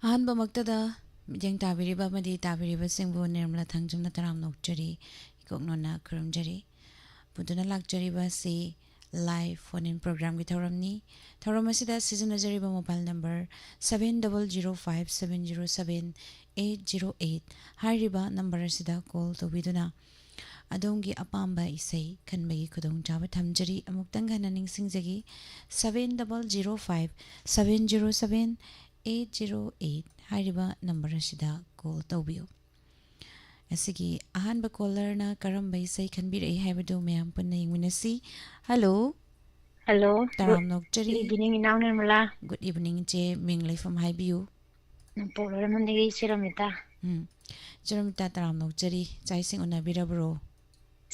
ꯑꯍꯥꯟꯕꯃꯛꯇꯗ ꯃꯤꯠꯌꯦꯡ ꯇꯥꯕꯤꯔꯤꯕ ꯑꯃꯗꯤ ꯇꯥꯕꯤꯔꯤꯕꯁꯤꯡꯕꯨ ꯅꯤꯔꯃꯂꯥ ꯊꯥꯡꯖꯝꯅ ꯇꯔꯥꯝ ꯅꯣꯛꯆꯔꯤ, ꯏꯀꯣꯛꯅꯣꯟꯅ ꯈꯨꯔꯨꯝꯖꯔꯤ꯫ ꯄꯨꯗꯨꯅ ꯂꯥꯛꯆꯔꯤꯕ ꯑꯁꯤ ꯂꯥꯏꯚ ꯐꯣꯟ ꯏꯟ ꯄ꯭ꯔꯣꯒ꯭ꯔꯥꯝꯒꯤ ꯊꯧꯔꯝꯅꯤ꯫ ꯊꯧꯔꯝ ꯑꯁꯤꯗ ꯁꯤꯖꯤꯟꯅꯖꯔꯤꯕ ꯃꯣꯕꯥꯏꯜ ꯅꯝꯕꯔ 7005707808 ꯍꯥꯏꯔꯤꯕ ꯅꯝꯕꯔ ꯑꯁꯤꯗ ꯀꯣꯜ ꯇꯧꯕꯤꯗꯨꯅ ꯑꯗꯣꯝꯒꯤ ꯑꯄꯥꯝꯕ ꯏꯁꯩ ꯈꯟꯕꯒꯤ ꯈꯨꯗꯣꯡꯆꯥꯕ ꯊꯝꯖꯔꯤ꯫ ꯑꯃꯨꯛꯇꯪ ꯍꯟꯅ ꯅꯤꯡꯁꯤꯡꯖꯈꯤ, 7005707808 ꯍꯥꯏꯔꯤꯕ ꯅꯝꯕꯔ ꯑꯁꯤꯗ ꯀꯣꯜ ꯇꯧꯕꯤꯌꯨ꯫ ꯑꯁꯤꯒꯤ ꯑꯍꯥꯟꯕ ꯀꯣꯂꯔꯅ ꯀꯔꯝꯕ ꯏꯁꯩ ꯈꯟꯕꯤꯔꯛꯏ ꯍꯥꯏꯕꯗꯨ ꯃꯌꯥꯝ ꯄꯨꯟꯅ ꯌꯦꯡꯃꯤꯟꯅꯁꯤ꯫ ꯍꯜꯂꯣ, ꯍꯜꯂꯣ, ꯇꯔꯥꯝ ꯅꯣꯛꯆꯔꯤ꯫ ꯒꯨꯗ ꯏꯚꯤꯅꯤꯡ ꯏꯅꯥꯎ ꯅꯤꯔꯃꯂꯥ꯫ ꯒꯨꯗ ꯏꯚꯤꯅꯤꯡ ꯏꯆꯦ, ꯃꯤꯡ ꯂꯩꯐꯝ ꯍꯥꯏꯕꯤꯌꯨ꯫ ꯄꯣꯛꯂꯣꯏꯔꯃꯟꯗꯒꯤ ꯏꯆꯦꯔꯣꯃꯤꯇꯥ꯫ ꯏꯆꯦꯔꯣꯃꯤꯇꯥ, ꯇꯔꯥꯝ ꯅꯣꯛꯆꯔꯤ꯫ ꯆꯥꯛ ꯏꯁꯤꯡ ꯎꯅꯕꯤꯔꯕ꯭ꯔꯣ?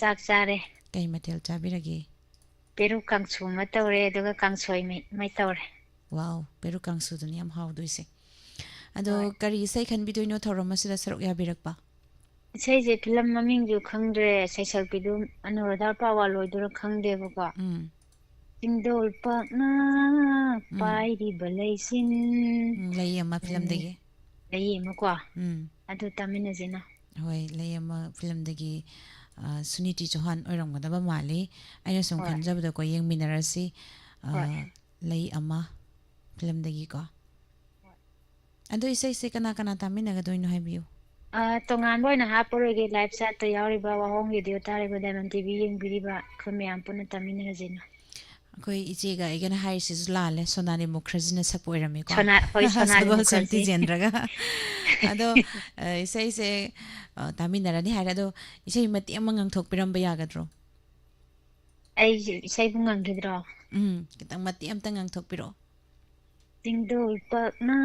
ꯆꯥꯛ ꯆꯥꯔꯦ꯫ ꯀꯩ ꯃꯊꯦꯜ ꯆꯥꯕꯤꯔꯒꯦ? ꯄꯦꯔꯨꯛ ꯀꯥꯡꯁꯨ ꯑꯃ ꯇꯧꯔꯦ, ꯑꯗꯨꯒ ꯀꯥꯡꯁꯣꯏ ꯑꯃ ꯇꯧꯔꯦ꯫ ꯋꯥꯎ, ꯄꯦꯔꯨꯛ ꯀꯥꯡꯁꯨꯗꯨꯅꯤ ꯌꯥꯝ ꯍꯥꯎꯗꯣꯏꯁꯦ꯫ ꯑꯗꯣ ꯍꯣꯏ. ꯀꯔꯤ ꯏꯁꯩ ꯈꯟꯕꯤꯗꯣꯏꯅꯣ ꯊꯧꯔꯝ ꯑꯁꯤꯗ ꯁꯔꯨꯛ ꯌꯥꯕꯤꯔꯛꯄ? ꯏꯁꯩꯁꯦ ꯐꯤꯂꯝ ꯃꯃꯤꯡꯁꯨ ꯈꯪꯗ꯭ꯔꯦ, ꯁꯩꯁꯛꯄꯤꯗꯨ ꯑꯅꯨꯔꯥꯙꯥ ꯄꯥꯋꯥꯜ ꯑꯣꯏꯗꯣꯏꯔꯥ ꯈꯪꯗꯦꯕꯀꯣ꯫ ꯆꯤꯡꯗꯣꯜ ꯄꯥꯛꯅ ꯄꯥꯏꯔꯤꯕ ꯂꯩꯆꯤꯟ, ꯂꯩ ꯑꯃ ꯐꯤꯂꯝꯗꯒꯤ ꯂꯩ ꯑꯃꯀꯣ, ꯑꯗꯨ ꯇꯥꯃꯤꯟꯅꯁꯤꯅ꯫ ꯍꯣꯏ, ꯂꯩ ꯑꯃ ꯐꯤꯂꯝꯗꯒꯤ ꯁꯨꯅꯤꯇꯤ ꯆꯧꯍꯥꯟ ꯑꯣꯏꯔꯝꯒꯗꯕ ꯃꯥꯜꯂꯤ꯫ ꯑꯩꯅ ꯁꯨꯝ ꯍꯣꯏ. ꯈꯟꯖꯕꯗꯀꯣ, ꯌꯦꯡꯃꯤꯟꯅꯔꯁꯤ꯫ ꯍꯣꯏ. ꯂꯩ ꯑꯃ ꯐꯤꯂꯝꯗꯒꯤꯀꯣ꯫ ꯑꯗꯣ ꯏꯁꯩꯁꯦ ꯀꯅꯥ ꯀꯅꯥ ꯇꯥꯃꯤꯟꯅꯒꯗꯣꯏꯅꯣ ꯍꯥꯏꯕꯤꯌꯨ꯫ ꯇꯣꯉꯥꯟꯕ ꯑꯣꯏꯅ ꯍꯥꯞꯄꯔꯣꯏꯒꯦ, ꯂꯥꯏꯚ ꯆꯥꯠꯇ ꯌꯥꯎꯔꯤꯕ ꯋꯥꯍꯣꯡ ꯔꯦꯗꯤꯑꯣ ꯇꯥꯔꯤꯕ ꯗꯥꯏꯃꯟ ꯇꯤꯚꯤ ꯌꯦꯡꯕꯤꯔꯤꯕ ꯑꯩꯈꯣꯏ ꯃꯌꯥꯝ ꯄꯨꯟꯅ ꯇꯥꯃꯤꯟꯅꯔꯁꯤꯅ꯫ ꯑꯩꯈꯣꯏ ꯏꯆꯦꯒ ꯑꯩꯒꯅ ꯍꯥꯏꯔꯤꯁꯤꯁꯨ ꯂꯥꯜꯂꯦ, ꯁꯣꯅꯥꯂꯤ ꯃꯨꯈꯔꯖꯤꯅ ꯁꯛꯄ ꯑꯣꯏꯔꯝꯃꯦꯀꯣ, ꯍꯣꯏ, ꯁꯣꯅꯥꯂꯤ ꯁꯒꯣꯜꯁꯦꯝ ꯃꯨꯈꯔꯖꯤ꯫ ꯇꯤꯖꯦꯟꯗ꯭ꯔꯒ꯫ ꯑꯗꯣ ꯏꯁꯩꯁꯦ ꯇꯥꯃꯤꯟꯅꯔꯅꯤ ꯍꯥꯏꯔꯦ, ꯑꯗꯣ ꯏꯁꯩ ꯃꯇꯦꯛ ꯑꯃ ꯉꯪꯊꯣꯛꯄꯤꯔꯝꯕ ꯌꯥꯒꯗ꯭ꯔꯣ? ꯑꯩꯁꯦ ꯏꯁꯩꯕꯨ ꯉꯪꯈꯤꯗ꯭ꯔꯣ? ꯈꯤꯇꯪ ꯃꯇꯦꯛ ꯑꯃꯇ ꯉꯪꯊꯣꯛꯄꯤꯔꯛꯑꯣ꯫ ꯆꯤꯡꯗꯣꯜ ꯄꯥꯛꯅ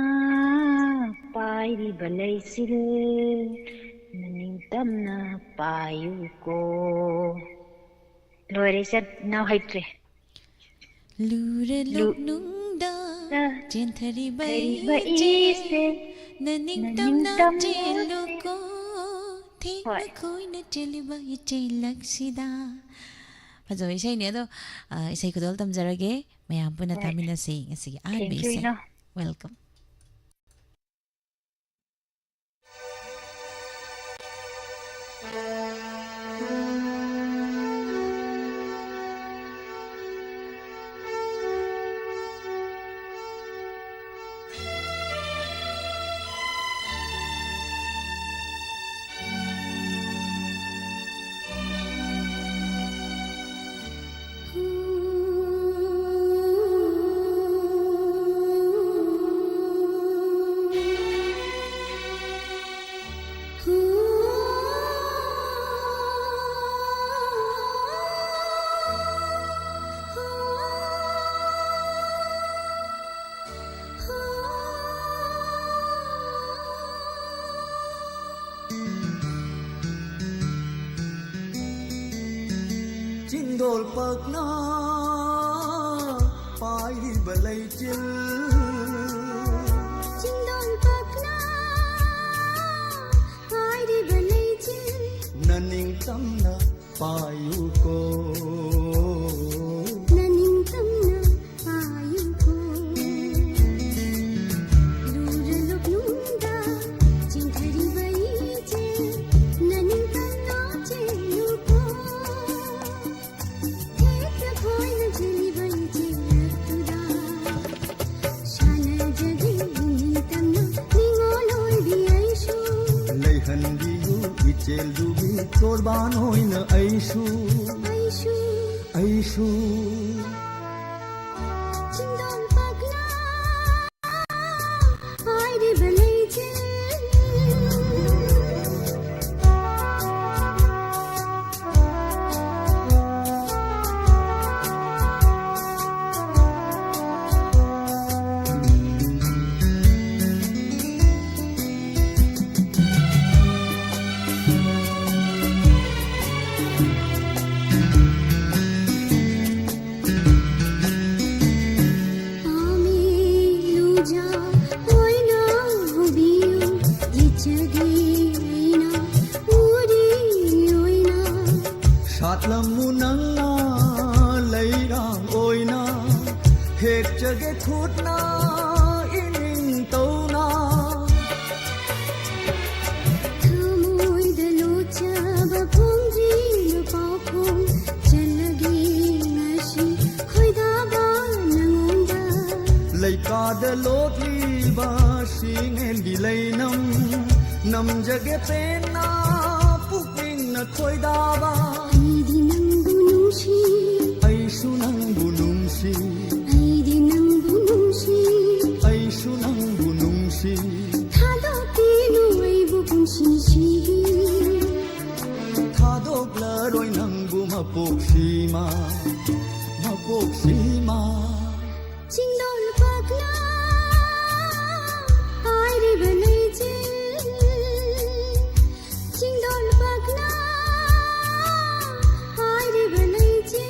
ꯄꯥꯏꯔꯤꯕ ꯂꯩꯆꯤꯜ, ꯅꯤꯡꯇꯝꯅ ꯄꯥꯏꯌꯨꯀꯣ꯫ ꯂꯣꯏꯔꯦ ꯏꯆꯦ, ꯏꯅꯥꯎ ꯍꯩꯇ꯭ꯔꯦ꯫ ꯂꯨꯔ ꯂꯣꯛꯅꯨꯡꯗ ꯆꯦꯟꯊꯔꯤꯕ ꯏꯆꯦꯜ, ꯏꯆꯦꯜ, ꯅꯅꯤꯡꯇꯝꯅ ꯆꯦꯜꯂꯨꯀꯣ, ꯊꯦꯡꯅ ꯍꯣꯏ. ꯈꯣꯏꯅ ꯆꯦꯜꯂꯤꯕ ꯏꯆꯦꯜꯂꯛꯁꯤꯗ꯫ ꯐꯖꯕ ꯏꯁꯩꯅꯦ ꯑꯗꯣ, ꯏꯁꯩ ꯈꯨꯗꯣꯜ ꯇꯝꯖꯔꯒꯦ, ꯃꯌꯥꯝ ꯄꯨꯟꯅ ꯍꯣꯏ. ꯇꯥꯃꯤꯟꯅꯁꯤ ꯉꯁꯤꯒꯤ ꯑꯍꯥꯟꯕ ꯊꯦꯡꯛ ꯌꯨ ꯏꯁꯩ꯫ ꯏꯅꯥꯎ꯫ Welcome. Chindol pakna pairiba leichil, Chindol pakna pairiba leichil, naning tamna payuko, naning tamna payuko. Lura loknunda chindhariba ichil, naning tamna cheluko. Thekna khoina cheliba ichilaktuda, shana jagi naning tamna ningoloi diaishu. leihandiyu ichel dubi korban hoina aishu, Aishu, aishu. Chindol pakna pairiba leichil. Ameluja oina hobiu, lichagi oina, uri oina. Shatlamu nanga leirang oina, hek jage khutna ining tona. लैकाद लोटलीबा शिंगेंगी लैनम नमजगे पेना पुकिंग न खोइदाबा Aidi nangbu nungshi ऐसु नंगु नुंसी Aidi nangbu nungshi ऐसु नंगु नुंसी Thadokinu aibu punsisi थादोक्लरोय नंगु मपोक्सीमा मपोक्सीमा Cindol pakna Airi balaije Cindol pakna Airi balaije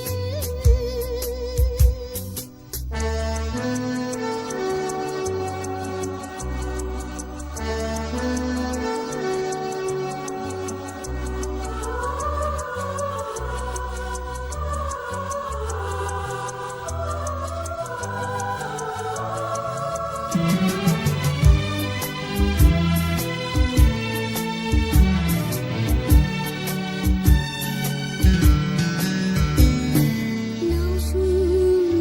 Naushu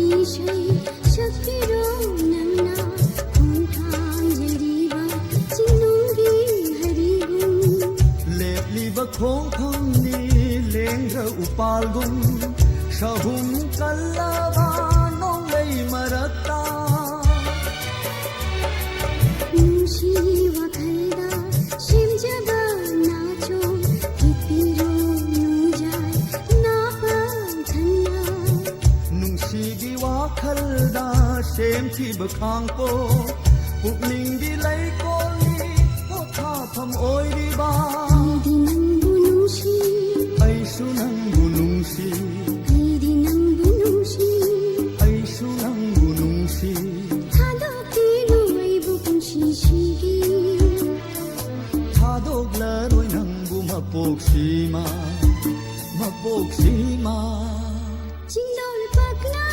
mishai shakiro nangna Khonthang jariba Chinungi harigun लेपलीब खोंखंगी लेंग्र उपालगुम शहुम कल्लबा नोंगै मरक्ता Nungshi wakhalda shimjaba nacho Kipiro nujai napa thanna नुंसीगी वाखलदा शेमखी बखांगपो पुकनिंगी लैकोली पोथाफम ओइरिबा Aidi nangbu nungshi ऐसु नंगु नुंसी Aidi nangbu nungshi ऐसु नंगु नुंसी Thadokinu aibu punsisi थादोक्लरोय नंगु मपोक्सीमा मपोक्सीमा Cindol pakna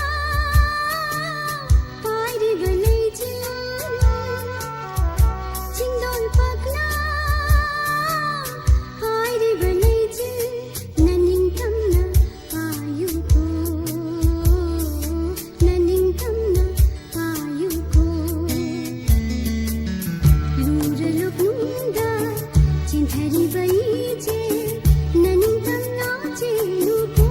Airi balaije Cindol pakna Airi balaije Naning tamna ayuko Naning tamna ayuko Luralok nungda Cinthari baije Naning tamna cheluko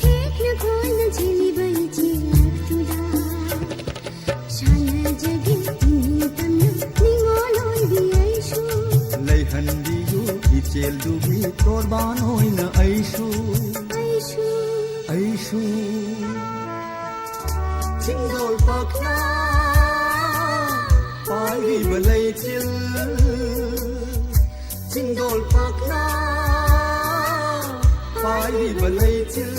Thekna khoina cheli baije laktuda Shana jage naning tamna ningoloi biaishu लैहंदियु इचेल दुबी तोरबान होइन ऐसु Aishu ऐसु चिंगोल पकना Pali बलैचिल चिंगोल पकना Pali बलैचिल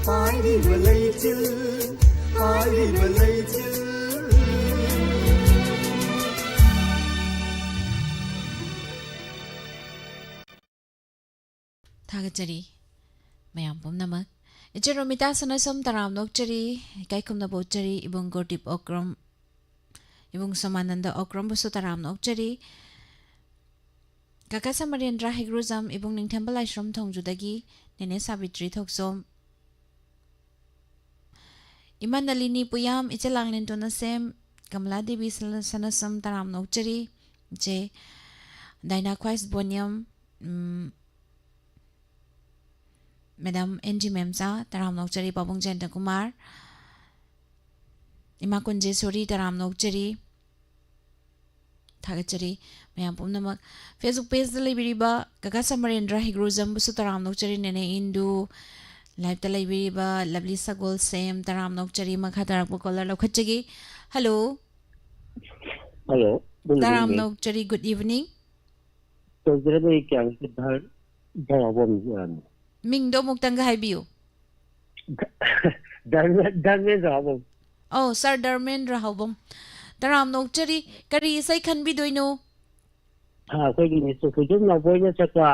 Pali बलैचिल Pali बलैचिल थागचरी मयाम पुमनमक इचरोमिता Sanasam तराम नोकचरी kaikumna bochari ibung gordip okram ibung samananda okram busu taram nokchari kaka samarendra higruzam ibung ningthambal aishram thongjudagi nene sabitri thoksom imanalini puyam ichelanglin tona sem kamla devi sanasam taram nokchari je daina kwais boniam Madam NG Memsa taram nokchari Babung Jenta Kumar Ima Kunje Suri taram nokchari Thagachari Mayam Pumnamak Facebook page Dalibiriba Kaka Samarendra Higruzam Busu taram nokchari Nene Indu Live Dalibiriba Lovely Sagol Sam taram nokchari Makha tarak Bukola Lokachagi Hello Hello. taram nokchari good evening So there is a Mingdo Muktanga Haibiu Darmendra Habam. Oh Sir Darmendra Habam taram nokchari kari sai khanbi doino ꯑꯩꯈꯣꯏꯒꯤ ꯈꯨꯖꯨꯝ ꯂꯥꯎꯕꯣꯏꯅ ꯆꯠꯄ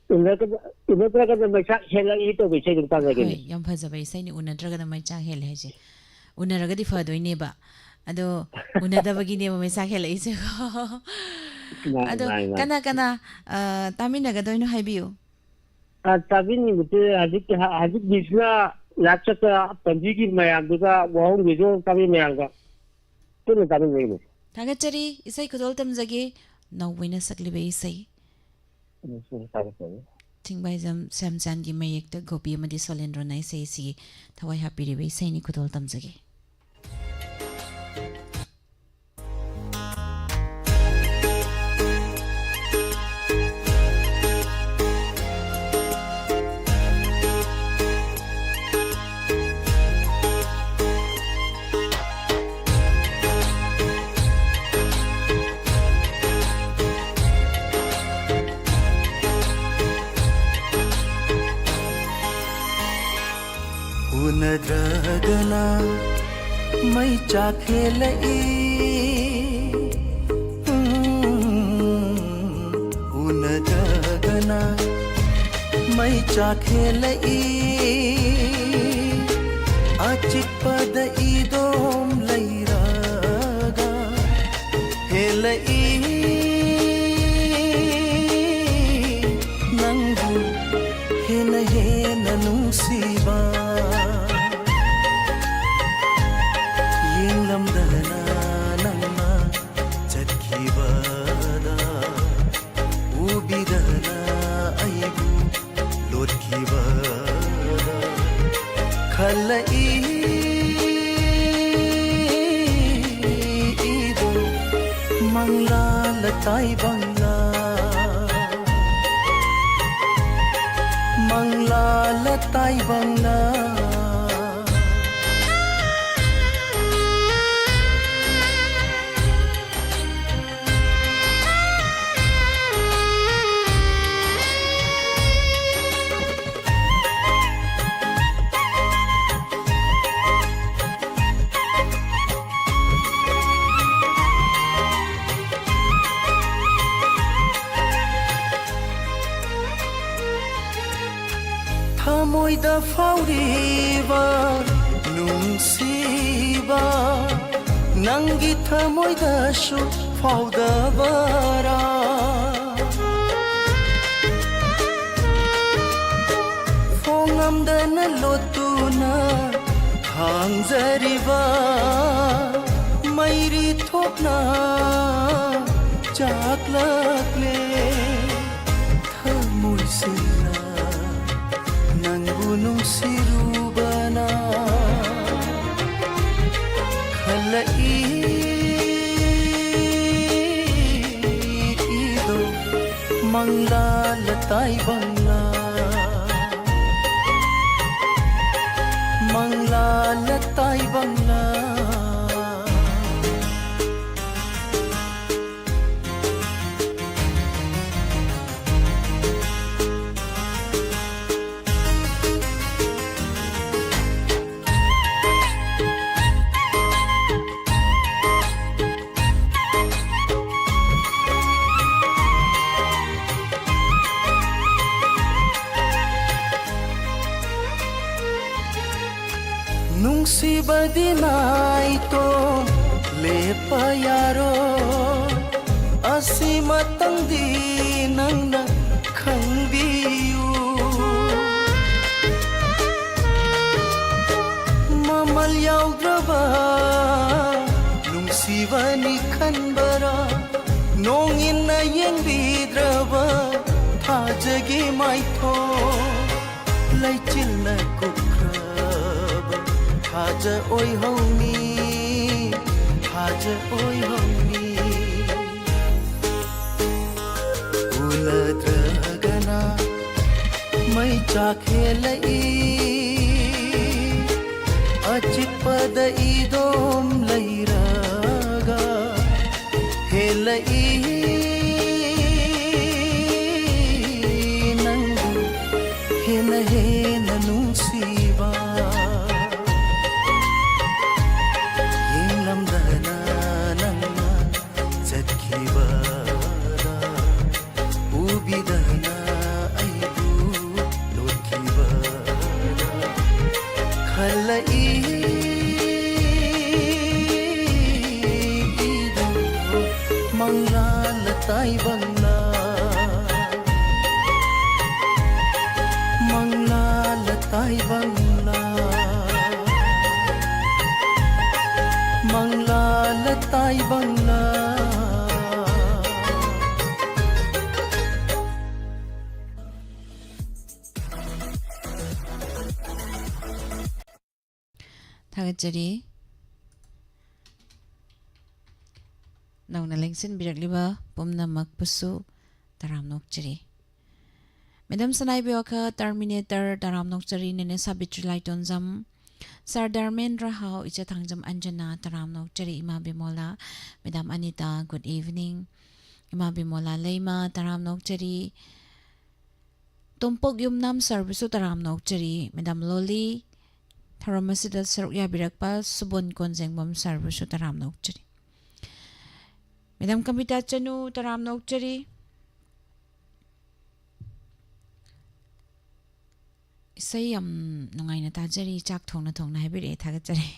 ꯎꯅꯗ꯭ꯔꯒꯅ ꯃꯩꯁꯥꯛ ꯍꯦꯜꯂꯛꯏ ꯇꯧꯕ ꯏꯁꯩ ꯑꯗꯨꯝ ꯇꯥꯖꯒꯅꯤ ꯌꯥꯝ ꯐꯖꯕ ꯏꯁꯩꯅꯤ ꯎꯅꯗ꯭ꯔꯒꯅ ꯃꯩꯆꯥꯛ ꯍꯦꯜꯂꯦ ꯍꯥꯏꯁꯦ ꯎꯅꯔꯒꯗꯤ ꯐꯗꯣꯏꯅꯦꯕ ꯑꯗꯣ ꯎꯅꯗꯕꯒꯤꯅꯦꯕ ꯃꯩꯆꯥꯛ ꯍꯦꯜꯂꯛꯏꯁꯦ ꯑꯗꯣ ꯀꯅꯥ ꯀꯅꯥ ꯇꯥꯃꯤꯟꯅꯒꯗꯣꯏꯅꯣ ꯍꯥꯏꯕꯤꯌꯨ ꯇꯥꯕꯤꯅꯤꯡꯕꯁꯦ ꯍꯧꯖꯤꯛꯀꯤꯁꯤꯅ लाइव चैट पंजी की मयाम दुगा वाहोंग वीडियो तभी मयाम का पुनः तभी नहीं थागतचरी इसै खुदोल तमजगे नौवैना सकलिबे इसै थिंबाइजम सैमचानगी मयेक्ता गोपी अमदि सोलेंद्रो नाइ इसै सी थवाई हापिरिबे इसैनि खुदोल तमजगे उनद्रगना मै चाखेलई उनद्रगना मै चाखेलई अचिपद इदोम लैरागा हेलई नंगु हेन हेन नुसीबा Mangla latai bangla Mangla latai bangla Thamoida fauriba nungsiba Nangi thamoida shu faudabara Fongamdana lotuna hangzariba Mairi thopna chaklakle Thamoi sila Nangunung sirubana Khalai ido Mangla latai bangla Mangla latai bangla Nungsibadi naito lepa yaro asimatang di nang nakhangbiyu mamal yaugraba nungsibani khanbara nongin na yengbidraba thajagi maitho laichil na Haja oi hongni Haja oi hongni Unadragana Mai chakhelai Achipada idom lairaga Helai Nangu Hena hena nungsiba Mangla latai bangla Mangla latai bangla mangla la tai bangla Thagachari nauna lengsin birakliba pumnamak pusu taram nokchari Madam Sanai Bioka Terminator taram nokchari nene Sabitri Laitonjam Sardar Mendra Hau Icha Thangjam Anjana taram nokchari Ima Bimola Madam Anita good evening Ima Bimola Leima taram nokchari Tumpok Yumnam Servisu taram nokchari Madam Loli Tharamasida Sarukya Birakpa Subon Konzengbam Servisu taram nokchari Madam Kamita Chanu taram nokchari Say nungai na tajari chak thong na habire thagachari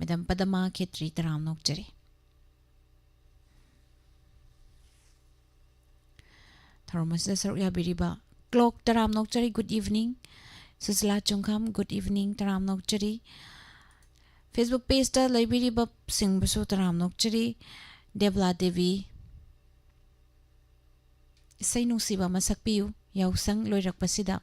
Madam Padama Khetri taram nokchari Tharamasida Sarukya Biriba Clock taram nokchari good evening Susla Chungkam good evening taram nokchari Facebook page ta library bab singbusu taram nokchari Devla Devi Say nungsiba masakpiyu yausang loirakpasida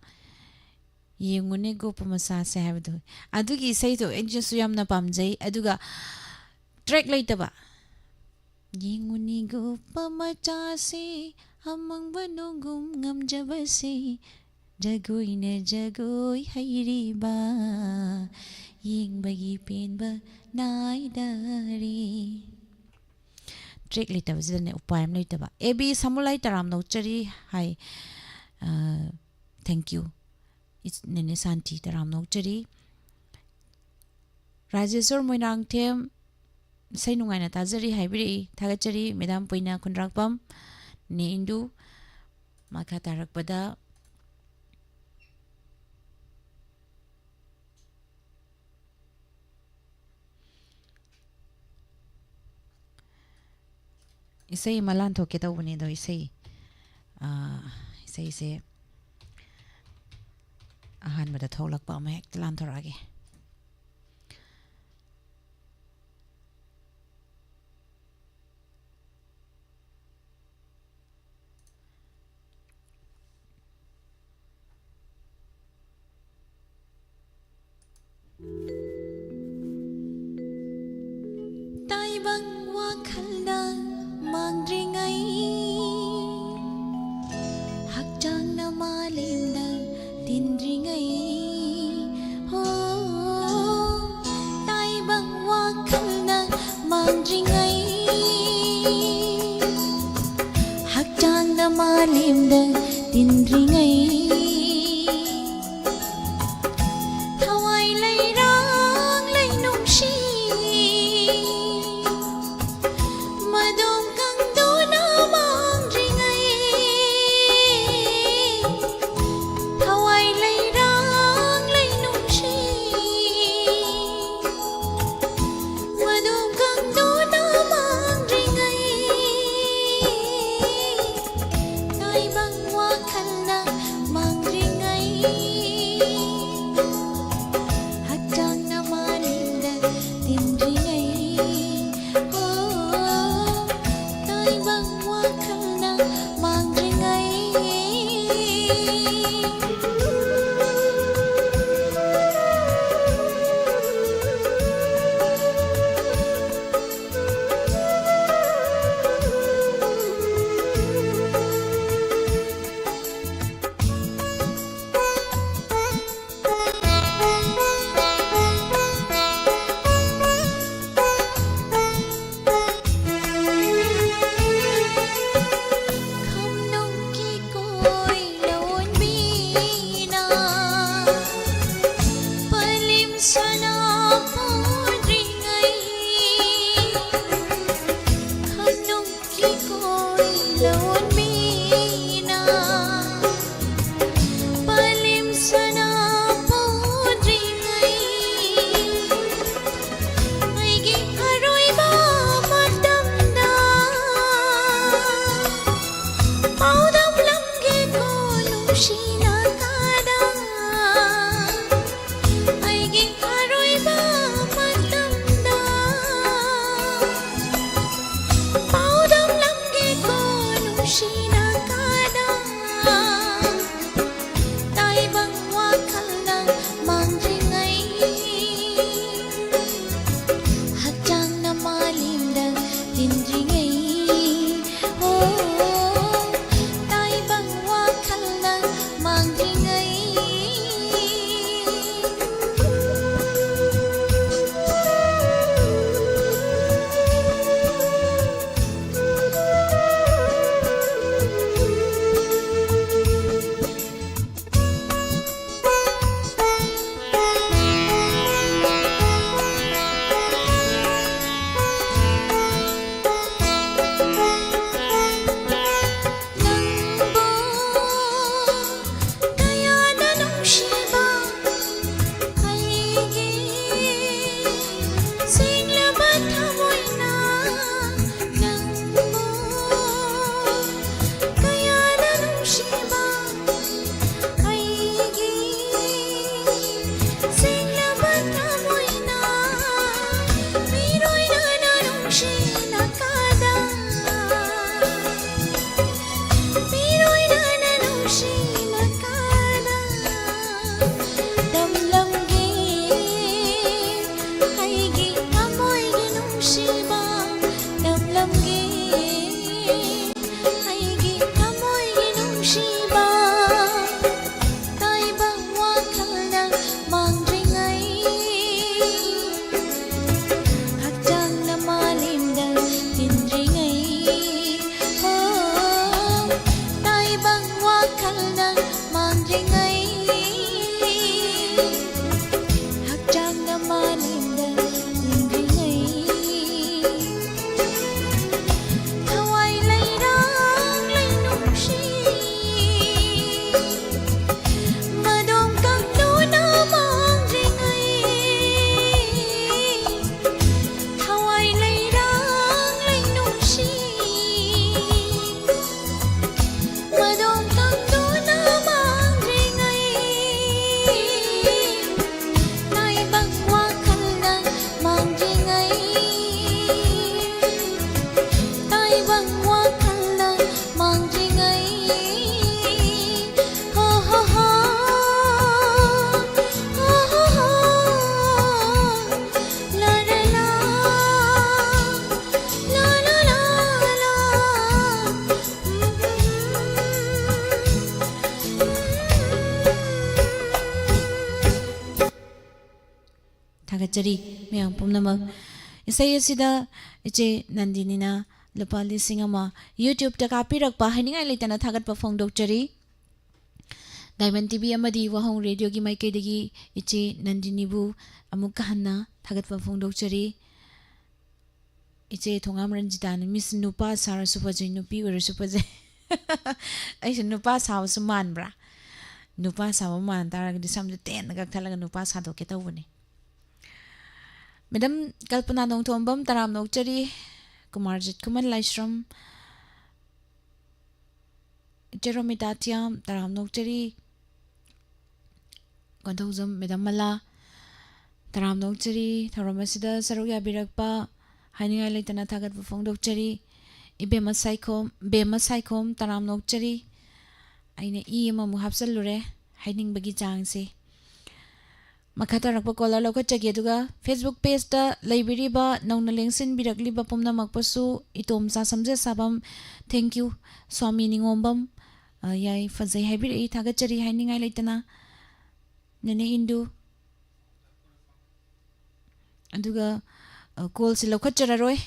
Yengune go pamasa se habdu adugi say to enjoy yamna pamjay aduga track laitaba Yengune go pamacha se amang banugum ngamjabase Jagoi na jagoi hairiba Yeng bagi penba naidari Trick laitaba zidane upayam laitaba Ebi samulai taram nokchari Hi Thank you It's Nene Santi taram nokchari Rajeswar Moinang Them Say nungai na tajari haibiri thagachari Madam Poina Kundrakpam Ne Indu Maka tarakpada Isay malan to kita ubani do isay se ahan bada tholak pa ma hek talan thorage Tai bang wakhalda mangringai hakjang na malimda tindringai ho tai bang wakhalda mangringai hakjang na malimda tindringai थागतचरी ma'am पुनमक इसै असिदा इचे नंदिनीना लुपा लिसिंग अमा YouTube ता कापिरकपा हाइनिंगाई लेतना थागतपा फोंदोकचरी डायमंड टीवी अमदी वाहोंग रेडियो की माइकैदगी इचे नंदिनीबु अमुक हन्ना थागतपा फोंदोकचरी इचे थोंगाम रंजितान मिस नुपा सारसु फजै नुपी ओरसु फजै ऐसे नुपा सावसु मानब्रा नुपा साव मान तारगदि समझे तेन गथलगा नुपा सादोके तौबने मैडम कल्पना नोंथोंबम तराम नोकचरी कुमारजित कुमन लाइश्रम जेरोमितातियम तराम नोकचरी गंधौजम मैडम मला तराम नोकचरी थौरमसिदा सरुक याबिरकपा हाइनिंगाई लेतना थागतपा फोंदोकचरी इबेमा साइखोम तराम नोकचरी आइने ई अममु हापसलुरे हाइनिंगबगी चांगसे मखा तरकपा कॉलर लौखटचगे दुगा फेसबुक पेज ता लैबिरिबा नौना लेंसिन बिरकलिबा पुमनमकपसु इतोमसा समजे साबम थैंक यू स्वामी निंगोंबम याई फजै हाइबिरि थागतचरी हाइनिंगाई लेतना नने इंदु अदुगा कॉल से लौखटचररोय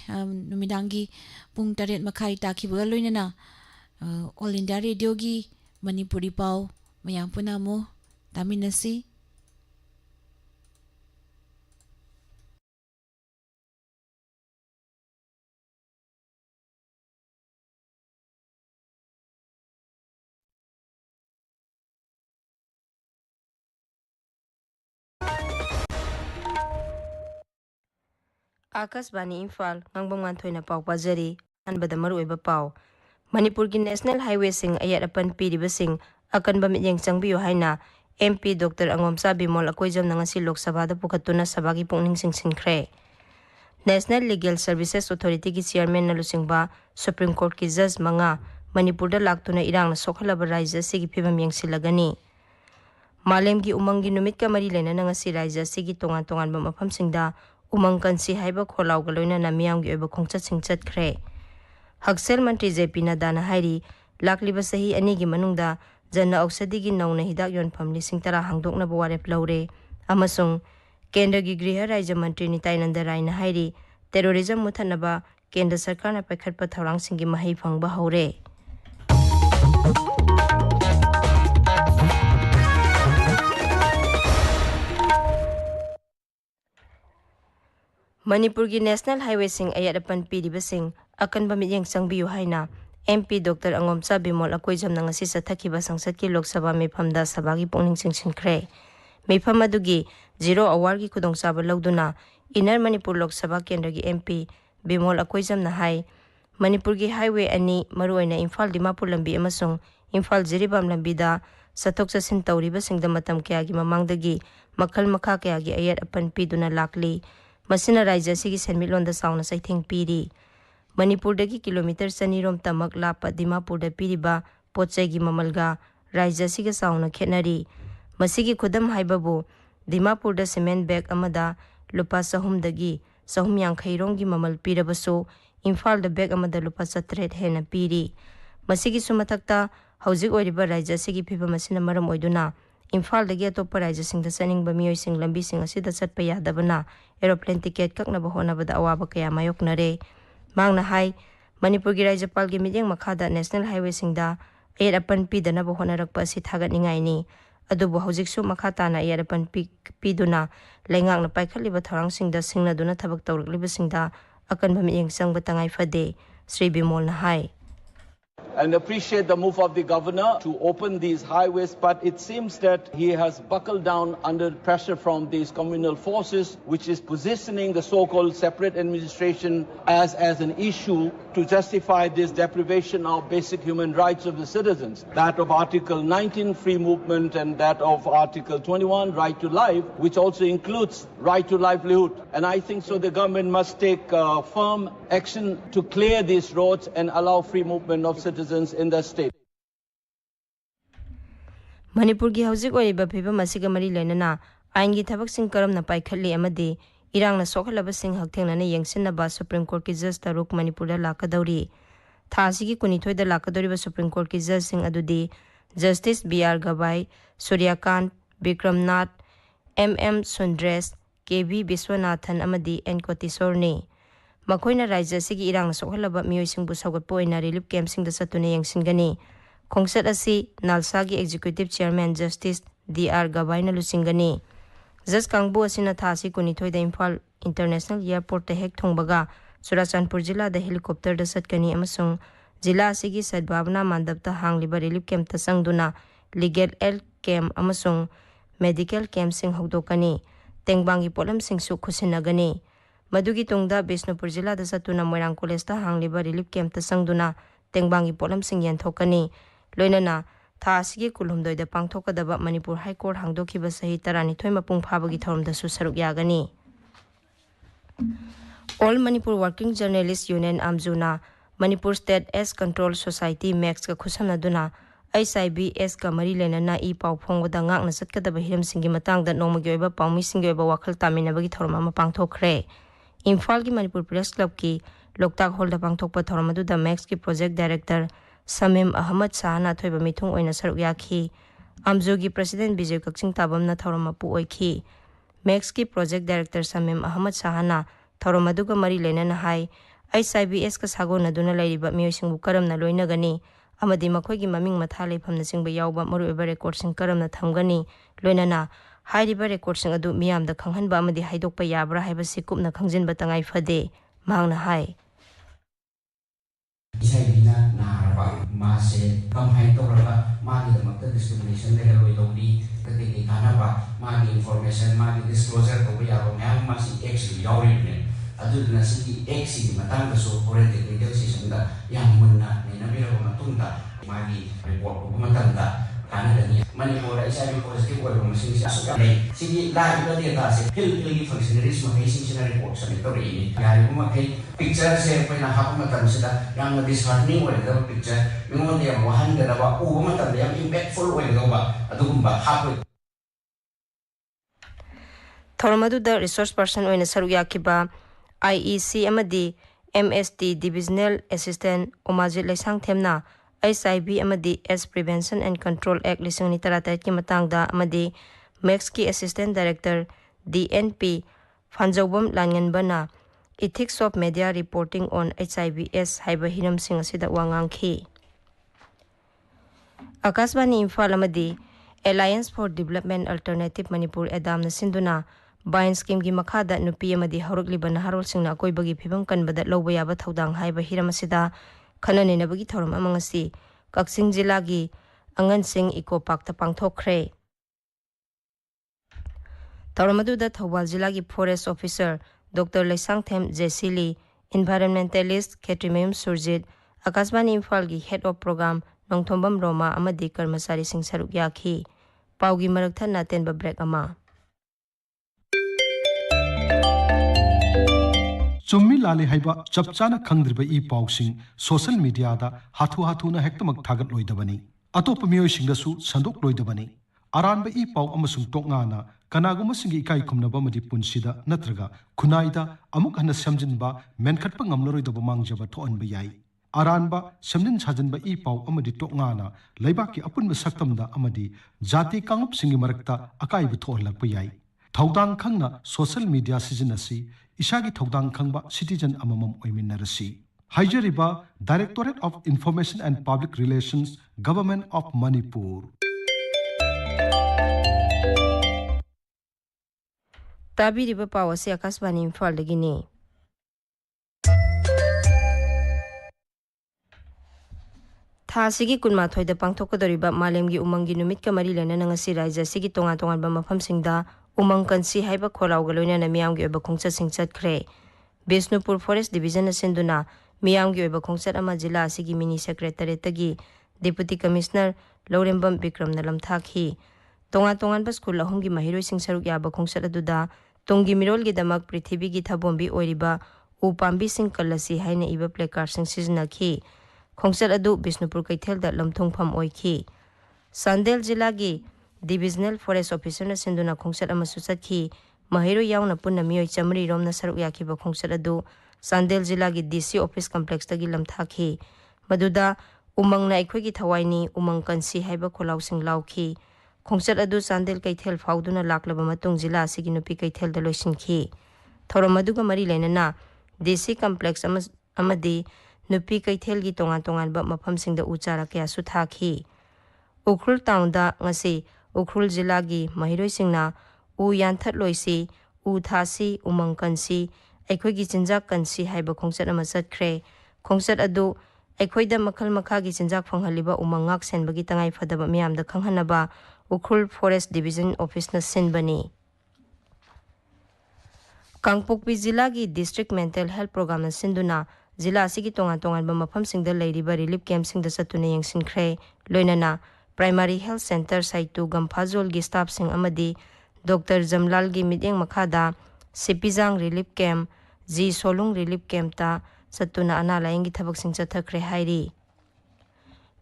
नुमिदांगी पुंग 8 मखाई ताखिबगा लोइनना ऑल इंडिया रेडियो की मणिपुरी पाव मयाम पुनामो तामिनसी Akashvani Imphal ngangbam nganthoi pau pajari anbada maruiba pau Manipur ki national highway sing ayat apan piriba sing akan ba mityeng changbiyo haina MP Dr. Angomsa Bimol akoijam nangasi Lok Sabha da pukhatuna sabagi pungning singsinkhre National Legal Services Authority ki chairman na lusingba Supreme Court ki judge manga Manipur da laktuna irang na sokhalaba raija sigi phibam yengsilagani Malem ki umang gi numit ka mari lena nangasi raija sigi tongan tongan ba mafam singda umang kansi haiba kholau galoina na miyam gi oba khongchat singchat khre Haksel Mantri JP Nadana hairi lakliba sahi ani gi manungda janna aushadi gi nauna hidak yon family sing tara hangdokna baware plaure amasung kendra gi griha raija mantri ni tainanda raina hairi terrorism muthanaba kendra sarkar na pakhatpa thorang singi mahai phangba haure Manipur ki national highway sing ayat apan piriba sing akan ba mityeng changbiyo haina MP Dr. Angomsa Bimol akoijam nangasi sathakiba sangsad ki Lok Sabha mefamda sabagi pungning singsinkhre mefam adugi 0 hour ki khudongchaba lawduna Inner Manipur Lok Sabha kendra gi MP Bimol akoijam na hai Manipur ki highway ani maruaina Imphal Dimapur lambi amasung Imphal Jiribam lambi da sathok sasin tawriba singda matam kya gi mamangdagi makhal makha kya gi ayat apan piduna lakli Masina raija sigi senmilon da sauna saitheng piri Manipur dagi kilometer sanirom tamak lapa Dimapur da piriba pochai gi mamalga raija siga sauna khenari masigi khudam haibabu Dimapur da cement bag amada lupa sahum dagi sahum yang khairong gi mamal pirabaso Imphal da bag amada lupa 7 hena piri masigi sumatakta hauzik oiriba raija sigi phiba masina maram oiduna Imphal dagi atoppa raija singda saningba miyoi sing lambi sing asida chatpa yadabana aeroplane ticket kakna bahona bada awaba kaya mayoknare mangna hai Manipur gi raijapal gi midyeng makhada national highway singda air apan pidana bahona rakpa si thagat ningai ni adubu hojik su makhata na air apan piduna lengak na paikhaliba thorang singda singna duna thabak tawrikliba singda akan ba midyeng sang batangai fade Sri Bimol na hai and appreciate the move of the governor to open these highways, but it seems that he has buckled down under pressure from these communal forces, which is positioning the so-called separate administration as an issue to justify this deprivation of basic human rights of the citizens, that of Article 19, free movement, and that of Article 21, right to life, which also includes right to livelihood. And I think so the government must take firm action to clear these roads and allow free movement of citizens in the state. Manipur gi hauzik oiba phiba masiga mari lenana aingi thabak sing karam na paikhalli amadi irang na sokhalaba sing hakthengna na yengsinna ba Supreme Court ki judge taruk Manipur da lakadauri thasi gi kunithoi da lakadori ba Supreme Court ki judge sing adudi Justice BR Gabai Suryakant Bikramnath MM Sundres KB Viswanathan अमदी N कोटिसोरनी मखोइना राज्य असिगी इरांग सोहलबा मियोइसिंगबु सौगतपो ओइना relief कैम्पसिंगदा सतुना यंगसिनगनी खोंगसत असी नालसागी executive chairman justice DR गबाइना लुसिंगनी जज कांगबु असिना थासी कुनिथोइदा Imphal international airport हेक थोंबगा चुराचानपुर जिला दा helicopter दा सतकनी अमसुंग जिला असिगी सद्भावना मानदबता हांगलिबा relief camp ता संगदुना लीगल एल कैम्प अमसुंग मेडिकल कैम्प सिंग हौदोकनी तेंगबांगी पोलम सिंगसु खुसिनगनी मदुगी तुंगदा बिष्णुपुर जिला दा सतुना मोइरांग कॉलेज ता हांगलिबा रिलीफ कैम्प ता संगदुना तेंगबांगी पोलम सिंग यंथोकनी लोइनना थासिगी कुलहुमदोइदा पांगथोकदबा मणिपुर हाई कोर्ट हांगदोखिबा सही 12 मपुंग फाबगी थौरमदसु सरुक यागनी all Manipur working journalist union आमजुना Manipur state AIDS control society मैक्स का खुसमनदुना HIBS का मरी लेना ई पाउ फोंगदा ngakna satkadaba hiramsingi matangda nongmagi oiba paumi oiba wakhal taminabagi thorma ma pangthokre Imphal ki Manipur Press Club ki Loktak Hall da pangthokpa thormadu da Max ki project director Samim Ahmad Sahana thoiba mithung oina saruk yakhi Amzu gi president Bijay Kakching Tabam na thorma pu oikhi Max ki project director Samim Ahmad Sahana thormadu ga mari lena na hai HIBS ka sago na duna lairiba miyoising bukaram na loinagani amadi makhoi gi maming matha leifamna singba yawba maruiba record sing karamna thamgani loinana hairiba record sing adu miyamda khanghanba amadi haidokpa yabra haiba sikupna khangjinba tangai phade mangna hai Isabina naraba mase kamhai toraba magi damakta discrimination legal loidoni kati kanaba magi information magi disclosure to yaro mayam masi actually yawrine adudna sigi actually matanga so forensic legal system da yang munna nabira ko matunda magi report ko matanda kanadani manipura isabi positive ko masing sa nei sigi la iba dia se hilli functionaries ma facing sina report sa nito ri yari ko makai picture se pa na ha ko matan sida yang disheartening wa da picture mingon dia wahan da ba u matan yang impactful wa da ba adugumba ha ko thormadu da resource person oina saru yakiba IEC amadi MST Divisional Assistant Omajit Lesang Themna SIB amadi S Prevention and Control Act lising ni taratat ki matangda amadi Max ki Assistant Director DNP Fanjobam Langan bana Ethics of Media Reporting on HIBS haiba hiram sing asida wangang khi Akasbani Imphal amadi Alliance for Development Alternative Manipur Adam na sinduna Bain scheme gi makhada nupi amadi horokliba naharol singna koibagi phibam kanbada loba yaba thodang haiba hiram asida khanane nabagi thoram amangasi Kakching jila gi angan sing eco park ta pangthokre thoramadu da Thobal jila gi forest officer Dr Lesang Them Jesili environmentalist Ketrimem Surjit Akasbani Imphal gi head of program Nongthombam Roma amadi karmasari sing saruk yakhi paugi marakthana natenba break ama चुम्मी लाले हाइबा चपचाना खंगद्रिबा ई पाउसिंग social media दा हाथु ना हेक्तमक थागत लोइदबनी अतोप मियोइसिंगसु संदोक लोइदबनी अरानबा ई पाउ अमसुंग टोंगाना कनागुम सिंगी इकाई खुमनबा मदि पुनसिदा नत्रगा खुनाइदा अमुक हन समजिनबा मेनखटपा ngamloroidaba mangjaba thoanba yai अरानबा समजिन साजनबा ई पाउ अमदि टोंगाना लैबाकी अपुनबा सक्तमदा अमदि जाति कांगप सिंगी मरक्ता अकाइबा थोहलकपा याई थौदांग खंगना सोशल मीडिया सिजनसी इसागी थौदांग खंगबा सिटीजन अममम ओइमिनरसी हाइजरिबा directorate of information and public relations government of Manipur ताबिरिबा पावसे आकाशवाणी इम्फाल दगिने थासिगी कुनमाथोइदा पांथोकदरिबा मालेमगी उमंगी नुमित का मरी लेना नंगसी राज्य सिगी तोंगा तोंगानबा मफमसिंगदा उमंग कंसी हाइबा खोलाउगा लोइना मियामगी ओइबा खोंगचत सिंगचत खरे बिष्णुपुर फॉरेस्ट डिवीजन सिंदुना मियामगी ओइबा खोंगचत अमा जिला सिगी मिनी सेक्रेटरीट तगी डिप्यूटी कमिश्नर लौरेंबम विक्रम नलमथाखी तोंगा तोंगानबा स्कूल अहुमगी महिरोइ सिंग सरुक याबा खोंगचत अदुदा तोंगी मिरोलगी दमक पृथ्वीगी थबोंबी ओइरिबा उपांबी सिंग कलसी हाइना इबा प्लेकार्ड सिंग सिजनाखी खोंगचत अदु बिष्णुपुर कैथेलदा लमथुंगफम ओइखी संदेल जिलागी डिविजनल फॉरेस्ट ऑफिसर न सिंधुना खोंगचत अमसु चतखी महिरो यावना पुन्ना मियोइ चमरी रोमना सरुक याखिबा खोंगचत अदु संदेल जिलागी डीसी ऑफिस कॉम्प्लेक्स तगी लमथाखी मदुदा उमंगना अखोइगी थवाइनी उमंग कंसी हाइबा खोलाउसिंग लाउखी khongchat adu Sandel Kaithel fauduna laklaba matung jila asigi nupi Kaithel da loisinki thorom aduga mari lenana DC complex amadi nupi Kaithel gi tongan tongan ba mafam singda uchara kya su thaki Ukhrul town da ngasi Ukhrul jila gi mahiroi singna u yanthat loisi u thasi umang kansi aikhoi gi chinjak kansi haiba khongchat ama chatkre khongchat adu aikhoi da makhal makha gi chinjak phanghaliba umang ngak senbagi tangai phadaba miyam da khanghanaba Ukhrul Forest Division Office na sinbani Kangpokpi jila gi District Mental Health Program na sinduna jila asigi tongan tongan ba mafam singda leiriba relief camp singda satuna yengsinkhre loinana Primary Health Center Saitu Gampazol gi staff sing amadi Dr. Jamlal gi mityeng makhada Sipijang Relief Camp Ji Solung Relief Camp ta satuna ana layeng gi thabak sing chathakre hairi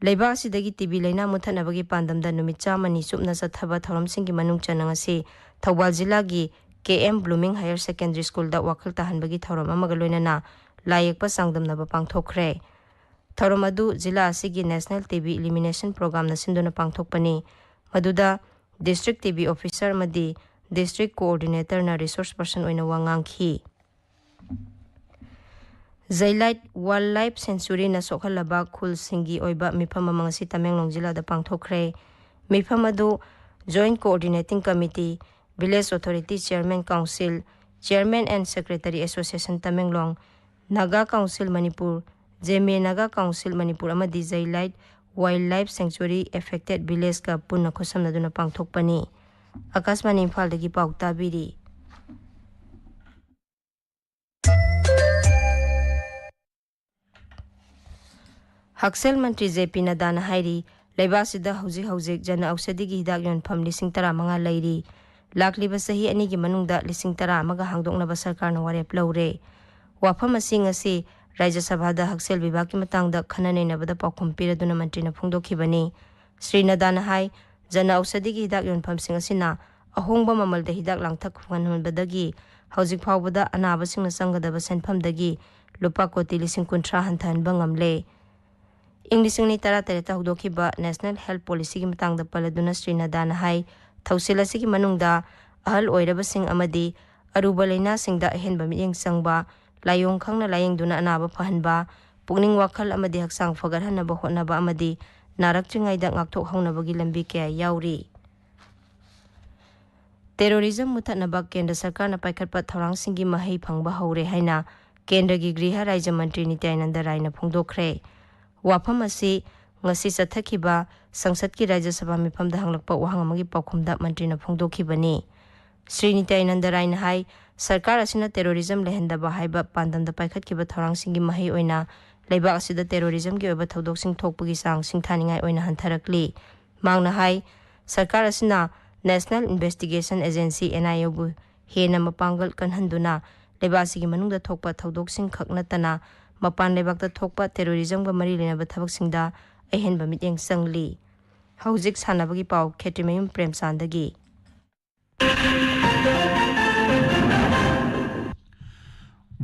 Leiba asidagi TB leina muthanabagi pandamda numit chamani supna chathaba thorom sing gi manung chanangasi Thawbal jila gi KM Blooming Higher Secondary School da wakhal tahanbagi thorom amaga loinana layekpa sangdamnaba pangthokre thorom adu jila asigi National TB Elimination Program na sinduna pangthokpani maduda District TB Officer madi District Coordinator na Resource Person oina wangangki Zailite Wildlife Sanctuary na sokhalaba khul singi oiba mifam amangasi Tamenglong jila da pangthokre mifam adu Joint Coordinating Committee Village Authority Chairman Council Chairman and Secretary Association Tamenglong Naga Council Manipur Jeme Naga Council Manipur amadi Zailite Wildlife Sanctuary Affected Village ka punna khosamna duna pangthokpani Akasmani Imphal dagi pau tabiri Haksel Mantri JP Nadana hairi leibasida hauzik jana ausadigi hidak yonpham 15 leiri lakliba sahi ani gi manungda 10 amaga hangdoknaba sarkarna warep lawre wafam asing asi Rajya Sabha da Haksel Vibhag ki matangda khananeinabada paukhum piraduna mantrina phungdokhibani Sri Nadana hai jana ausadi gi hidak yonpham sing asina ahongba mamalda hidak langthak khunganbadagi hauzik phawbada anaba singna sangadaba senphamdagi lupa koti 50 hantanba ngamle English ni tara tereta hudokhiba National Health Policy gi matangda paladuna Sri Nadana hai thausil asigi manungda ahal oiraba sing amadi aruba leina singda ahenba miyeng sangba layong khangna layeng duna anaba phahanba pukning wakhal amadi haksang fagarhanaba hotnaba amadi narak chingai da ngakthok haunabagi lambi kya yauri Terrorism muthanaba Kendra Sarkar na paikhatpa thorang singi mahei phangba haure haina Kendra gi Griha Rajya Mantri Nityananda Rai na phungdokhre wafam asi ngasi sathakhiba Sangsad ki Rajya Sabha mifamda hanglakpa wahang amagi paukhumda mantri na phungdokhibani Sri Nityananda Rai na hai Sarkar asina terrorism lehendaba haiba pandamda paikhatkiba thorang singi mahei oina leibak asida terrorism gi oiba thodok sing thokpagi sang singthaningai oina hantharakli mangna hai Sarkar asina National Investigation Agency NIA bu hena mapangal kanhanduna leibasigi manungda thokpa thodok sing khaknatana mapan leibakta thokpa terrorism ga mari lenaba thabak singda ahenba mityeng sangli hauzik sanabagi pau Khetrimayum Premsandagi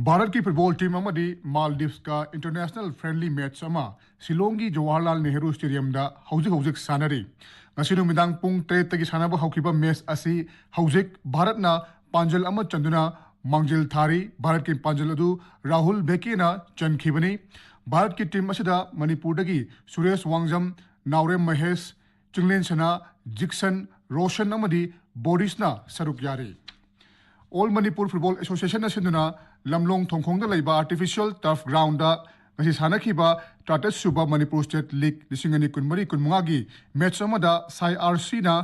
Bharat की football team अमदी Maldives का international friendly match अमा शिलोंग की Jawaharlal Nehru stadium दा हौजिक सानरी ngasi numitang pung 3 tagi sanaba haukiba match asi hauzik Bharat ना पांजल अमा चंदुना मांगजिल थारी भारत की पांजल अदु राहुल बेकी ना चनखिबनी भारत की टीम असिदा मणिपुर दगी सुरेश वांगजम नावरेम महेश चिंगलेन सना जिक्सन रोशन अमदी बोरिस ना सरुक यारी All Manipur Football Association na sinduna lamlong thongkhongda leiba artificial turf ground da ngasi sanakhiba Tatas Suba Manipur State League 2023 gi match amada CRC na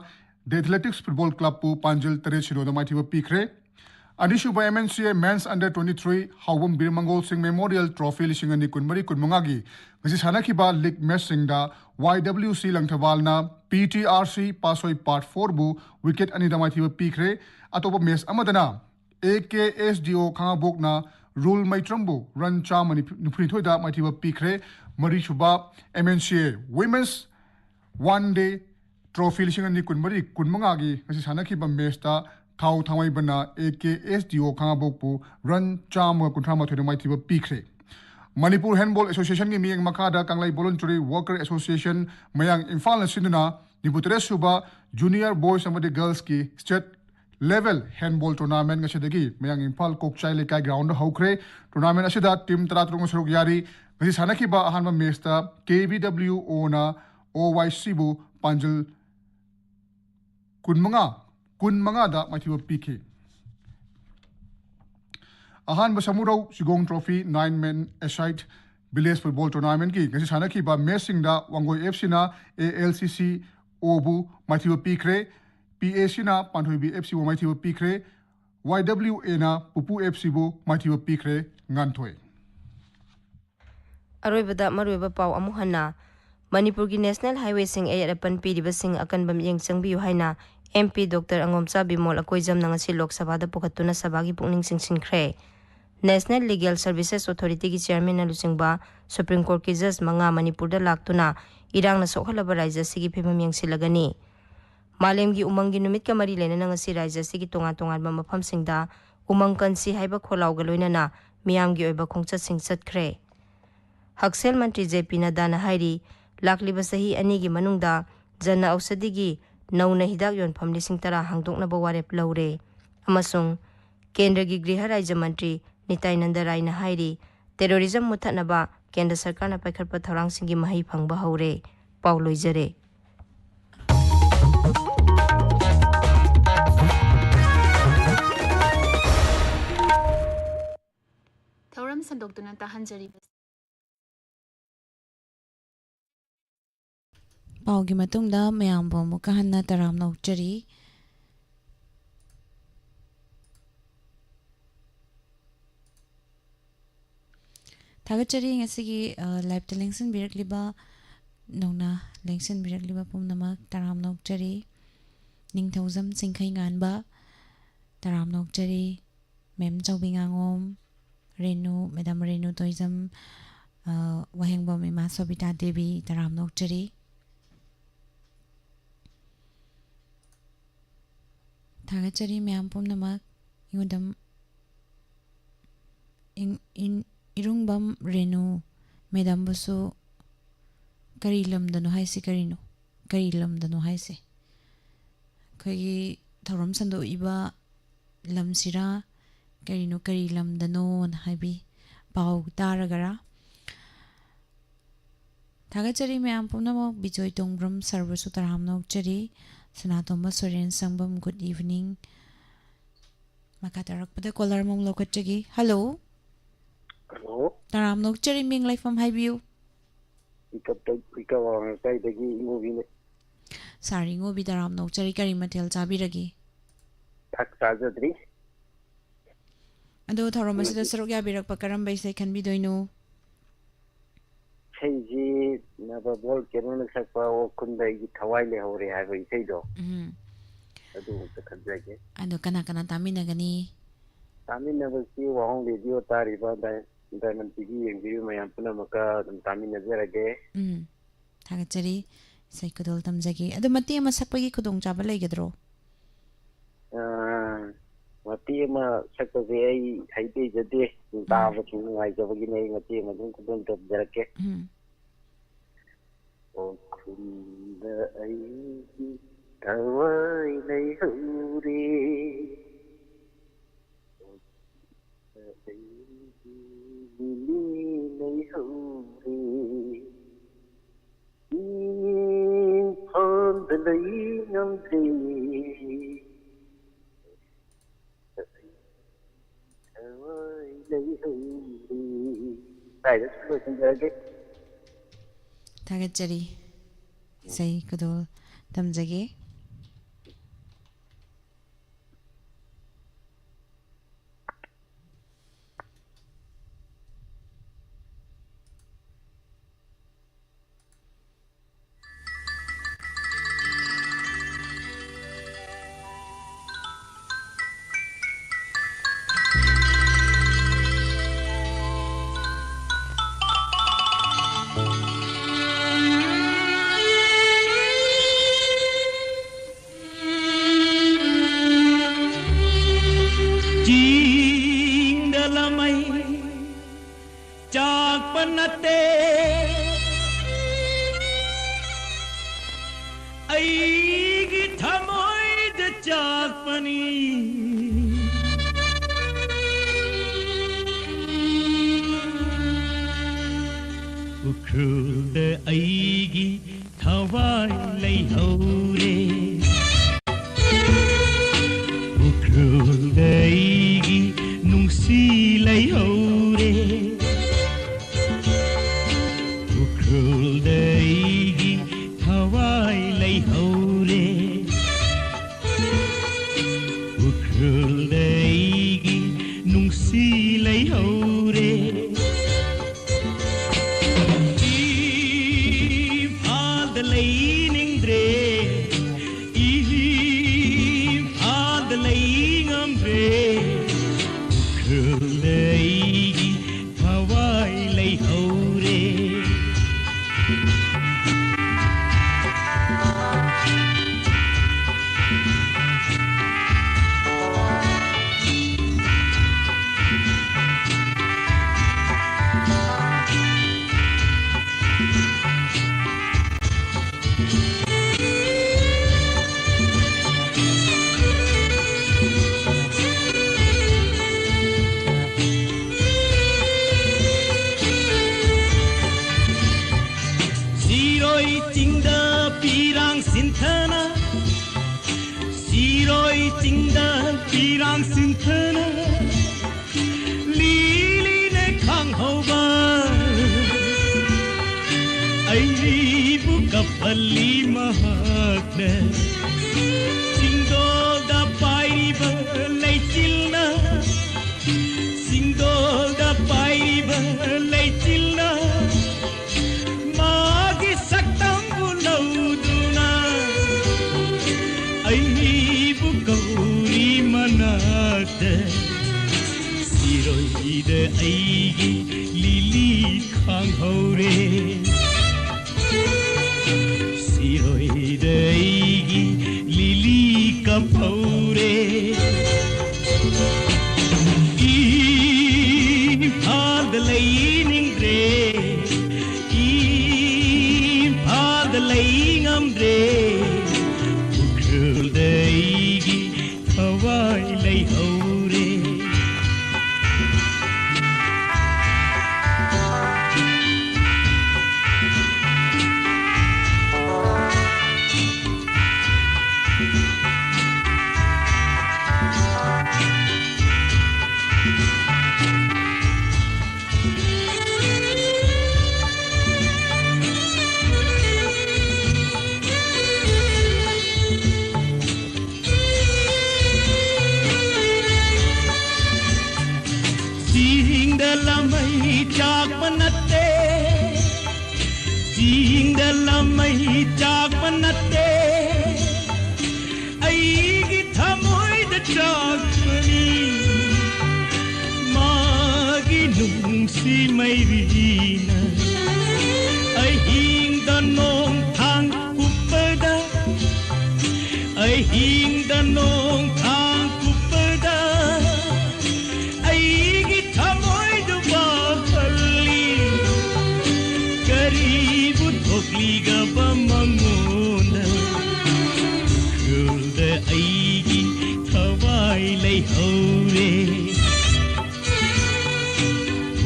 The Athletics Football Club pu Panjal Tare Chino da maithiba pikre Adishuba MNCA Men's Under 23 Hawam Birmangol Singh Memorial Trophy 2023 gi ngasi sanakhiba league match singda YWC Langthawal na PTRC Pasoi Part 4 bu wicket ani da maithiba pikre atopa match amadana AKSDO khangabok na rule maitrambu run cha mani nupri thoida maithiba pikre marishuba MNCA Women's One Day Trophy 2023 gi ngasi sanakhiba match ta thau thawai bana AKSDO khangabok pu run cha ma kunthama thoida maithiba pikre Manipur Handball Association gi miyeng makada Kanglai Voluntary Worker Association mayang Imphal na sinduna निपुतरे सुबा junior boys अमदी girls की state level handball tournament ngasiदagi mayang Imphal Kokchai Lekai ground hokre tournament asida team 13 saruk yari ngasi sanakiba ahanma match ta KVWO na OYC bu panjul kunmanga da mathiba PK ahanba samurau sigong trophy 9 men aside village football tournament ki ngasi sanakiba match singda Wangoi FC na ALCC obu mathiba PK PAC na Panthoi FC bu mathiba PK YWA na Pupu FC bu mathiba PK nganthoi Aroibada maruiba pau amuhanna Manipur ki National Highway sing ayarapan piriba sing akan bamyang changbiu haina MP Dr. Angomcha Bimol akoijam nangasi Lok Sabha da pukatuna sabagi pungning singsinkre National Legal Services Authority ki chairman na lusingba Supreme Court ki judge manga Manipur da laktuna irang na sokhalaba raija sigi phemamyang silagani Malemgi umangi numit ka mari lena nangasi raija sigi tonga-tongan ba mafam singda umang kansi haiba kholaw galoina na miyamgi oiba khongchat sing chatkre Haksel Mantri JP Nadana hairi lakliba sahi ani gi manungda jana ausadigi nauna hidak yon pham lising tara hangdokna ba warep laure amasung kendra gi griha raija mantri Nitai Nanda Rai na hairi terrorism muthatna ba kendra sarkar na paikhatpa thorang singi mahi phangba haure pauloi jare Thauram sandoktuna tahanjari Paugi matungda mayambo mukahanna taram nokchari Thagachari ngasigi live telengsin birakliba nongna lengsin birakliba pumnamak taram nokchari ningthauzam singkhai nganba taram nokchari mem chawbingangom Renu Madam Renu Toizam Wahengbo Mima Sobita Devi taram nokchari Thagachari mayam pumnamak ingudam irungbam Renu Madam busu karilam dano haisi karino karilam dano haisi khoi thoram sando iba lamsira karino karilam dano habi pau taragara Thagachari mayam pumnamak bijoi tongbram sarvasu taram nokchari Sanatomba Soren Sangbam good evening Makatarak pada caller mong lokachagi hello Hello taram nokchari ming life from haibiu ikawang kai dagi movie ne Sari ngobi taram nokchari kari mathel chabiragi thak sajadri Ado thorom asida sarok ya birak pakaram bai sai khan bidoino Seiji naba bol kenon sakpa o kundai gi thawai le hore ha bai sei do adu ta khajage ado kana kana tamina gani tamina ba si wahong video tari ba diamond tv yang video mayam puna maka tamina jarage Thagachari sai kodol tamjagi ado mati ama sakpagi khudong chaba leigedro mati ama sakpagi ai haide jade ta ba chu ngai jabagi nei mati ama dum kudon top jarake o khunda ai thawai nei hure nei hure phand lai ngam thi thawai nei hure sai das lo sanjage Thagachari sai kodol tamjagi ꯑꯩꯒꯤ ꯊꯃꯣꯏꯗ ꯆꯥꯛꯄꯅꯤ ꯎꯈ꯭ꯔꯨꯜꯗ ꯑꯩꯒꯤ ꯊꯋꯥꯏ ꯂꯩꯍꯧꯔꯦ ꯎꯈ꯭ꯔꯨꯜꯗ ꯑꯩꯒꯤ ꯅꯨꯡꯁꯤ ꯂꯩꯍꯧꯔꯦ ꯎꯈ꯭ꯔꯨꯜꯗ ꯑꯩꯒꯤꯊꯋꯥꯏ ꯂꯩꯍꯧꯔꯦ ꯎꯈ꯭ꯔꯨꯜꯗ ꯑꯩꯒꯤ ꯅꯨꯡꯁꯤ ꯂꯩꯍꯧꯔꯦ ꯏꯝꯐꯥꯜꯗ ꯂꯩꯅꯤꯡꯗ꯭ꯔꯦ ꯏꯝꯐꯥꯜꯗ ꯂꯩꯉꯝꯗ꯭ꯔꯦ ꯎꯈ꯭ꯔꯨꯜꯗ ꯑꯩꯒꯤꯊꯋꯥꯏ ꯂꯩꯍꯧꯔꯦ Siroi tingda pirang sintana Siroi tingda pirang sintana Lili ne khang hoba Airi buka pali mahakna Singdol da paiba leichilna Singdol da paiba leichilna Siroida aigi lili khang hore Siroida aigi lili kap hore Imphal da lainingre Imphal da laingamre Ukhul da aigi thawai lai hore Lamai chak panatte Sing dalamai chak panatte Aigi thamoy da chak pani Magi nungsi mairina Ahing da nong thang kupada Ahing da nong thang kupada Aigi thamoy Liga bamangona Ukhruilda aigi thawai leihore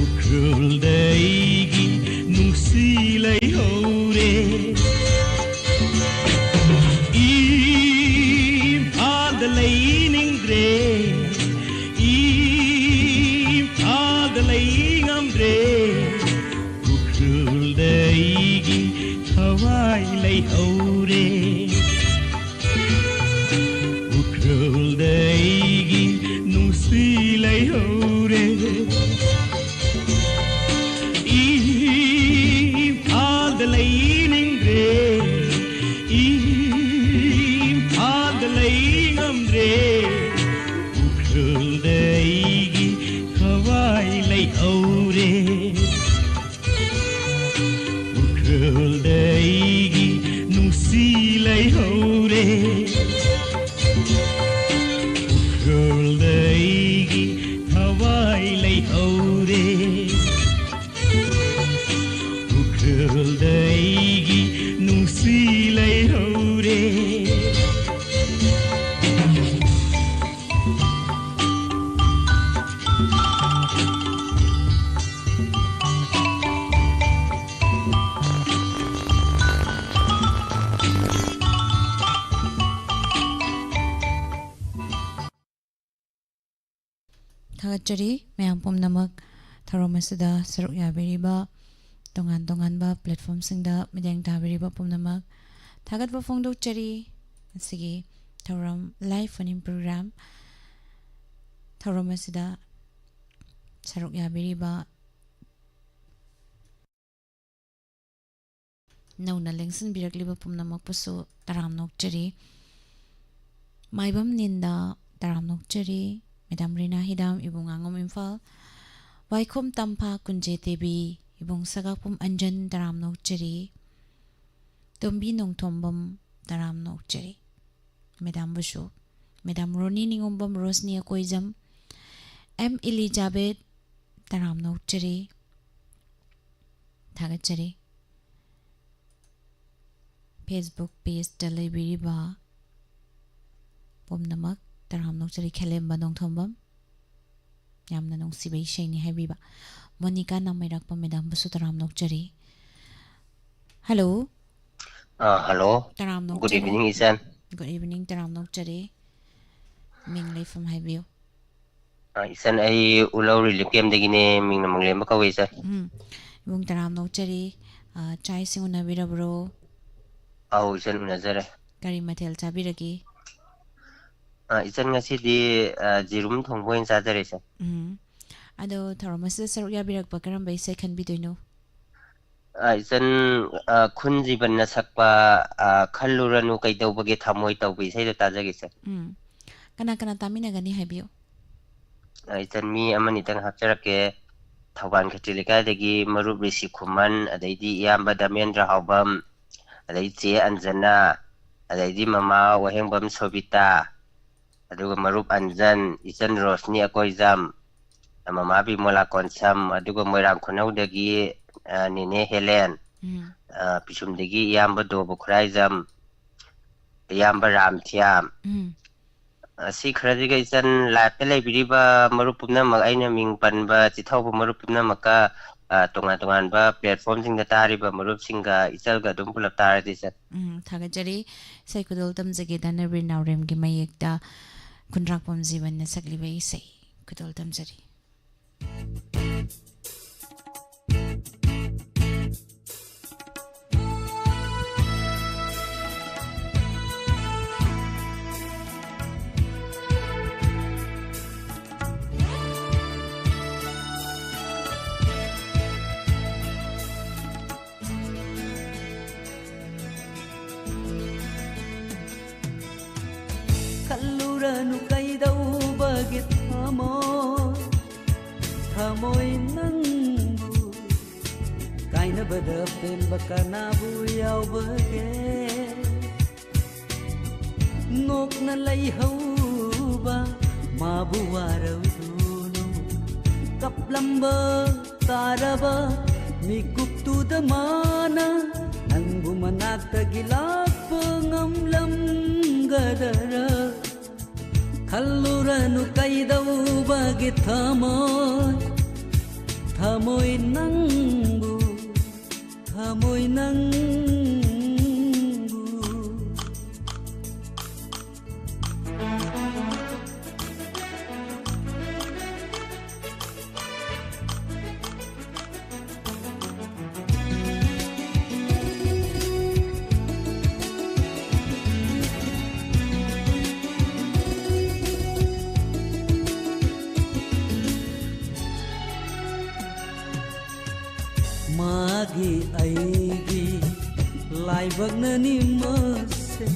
Ukhruilda aigi nungsi leihore Imphal leiningre Imphal leingamre Ukhruilda aigi Thawai leihore Ukhruilda aigi nungsi leihore Imphal leiningre Imphal leingamre Ukhruilda aigi thawai leihore Ukhruilda aigi nungsi leihore Ukhruilda aigi thawai leihore Ukhruilda aigi nungsi leihore ꯊꯥꯒꯠꯆꯔꯤ ꯃꯌꯥꯝ ꯄꯨꯝꯅꯃꯛ ꯊꯧꯔꯝ ꯑꯁꯤꯗ ꯁꯔꯨꯛ ꯌꯥꯕꯤꯔꯤꯕ ꯇꯣꯉꯥꯟ ꯇꯣꯉꯥꯟꯕ ꯄ꯭ꯂꯦꯠꯐꯣꯝꯁꯤꯡꯗ ꯃꯤꯠꯌꯦꯡ ꯇꯥꯕꯤꯔꯤꯕ ꯄꯨꯝꯅꯃꯛ ꯊꯥꯒꯠꯄ ꯐꯣꯡꯗꯣꯛꯆꯔꯤ ꯑꯁꯤꯒꯤ ꯊꯧꯔꯝ ꯂꯥꯏꯚ ꯐꯣꯟ ꯏꯟ ꯄ꯭ꯔꯣꯒ꯭ꯔꯥꯝ ꯊꯧꯔꯝ ꯑꯁꯤꯗ ꯁꯔꯨꯛ ꯌꯥꯕꯤꯔꯤꯕ ꯅꯧꯅ ꯂꯦꯡꯁꯤꯟꯕꯤꯔꯛꯂꯤꯕ ꯄꯨꯝꯅꯃꯛꯄꯨꯁꯨ ꯇꯔꯥꯝꯅ ꯑꯣꯛꯆꯔꯤ ꯃꯥꯏꯕꯝ ꯅꯤꯟꯗ ꯇꯔꯥꯝꯅ ꯑꯣꯛꯆꯔꯤ ꯃꯦꯗꯥꯝ ꯔꯤꯅꯥ ꯍꯤꯗꯥꯝ ꯏꯕꯨꯡ ꯉꯥꯉꯣꯝ ꯏꯝꯐꯥꯜ ꯋꯥꯏꯈꯣꯝ ꯇꯝꯐꯥ ꯀꯨꯟꯖꯦ ꯇꯦꯕꯤ ꯏꯕꯨꯡ ꯁꯒꯥꯛꯄꯨꯝ ꯑꯟꯖꯟ ꯇꯔꯥꯝꯅ ꯑꯣꯛꯆꯔꯤ ꯇꯣꯝꯕꯤ ꯅꯣꯡꯊꯣꯝꯕꯝ ꯇꯔꯥꯝꯅ ꯑꯣꯛꯆꯔꯤ ꯃꯦꯗꯥꯝꯕꯨꯁꯨ madam Roni Ningombam Roshni Akoijam M Elizabeth तरामना उच्चरी थागतचरी फेसबुक पेज लेबीरिबा पुमनमक तरामना उच्चरी खेलेम्बा नोंथोंबम यामना नोंसिबा इशैनी हाइबिबा मोनिका नामैराकपा मेदाम बुसु तरामना उच्चरी हेलो हेलो तरामना गुड उच्चरी इवनिंग ईशान गुड इवनिंग तरामना उच्चरी मिंग लेफम हाइबियो ईशान आई उलौरी लिकेमदगिने मिंग मंगलेम कवे ईशान इबुंग तरामना उच्चरी चाय सिंग उनाबिरब्रो आउ ईशान उनाजरे करी मथेल चाबिरगी ईशान ngasiदी जिरुम थोंबोइन चाजरे ईशान अदो थरमस सरुक याबिरकपा करम बैसे खनबिदोइनो ईशान खुन जीवन सकपा खल्लुरनु कैदौबगे थमोय तौबि इसेदो ताजगे ईशान कना कना तामिनगनी हाइबियो ईशान मी अमनितंग हापचरके थौबान खट्रिलिकादगी मरुब ऋषि खुमन अदैदी इयाम्बा दमेंद्र हावबम अदै चे अंजना अदैदी ममा वहेंबम सोबिता अदुगा मरुब अंजन ईचन रोशनी अकोइजम ममा बिमोला कोनसम अदुगा मोइराम खुनौदगी निने हेलेन पिसुमदगी इयाम्बा दोबो खुराइजम इयाम्बा रामथियाम सी खरदिगा ईचन लाइफते लेबिरिबा मरुब पुनमक आइना मिंग पनबा चिथौबा मरुब पुनमका तोंगा तोंगानबा प्लेटफॉर्म सिंगा तारिबा मरुब सिंगा इचलगा दुम पुलप तारदि सर थागजरी सैकुदल तमजगे दानबरि नावरेमगी मयेक्ता कुंद्राकपम जीवन सकलिबा इसै कुदल तमजरी खल्लुरनु कैदौबगे थमोय नंबु काइनबदा पेंबा कनाबु यावबगे नोकना लैहौबा माबु वारौदुनु कप्लंबा तारबा मिकुप्तुदा माना नंबु मनाक्तगी लाक्पा ngamlamgadara खल्लुरनु कैदौबगे थमोय नंबु थमोय नंबु मागी आईगी लाइबगननी मसे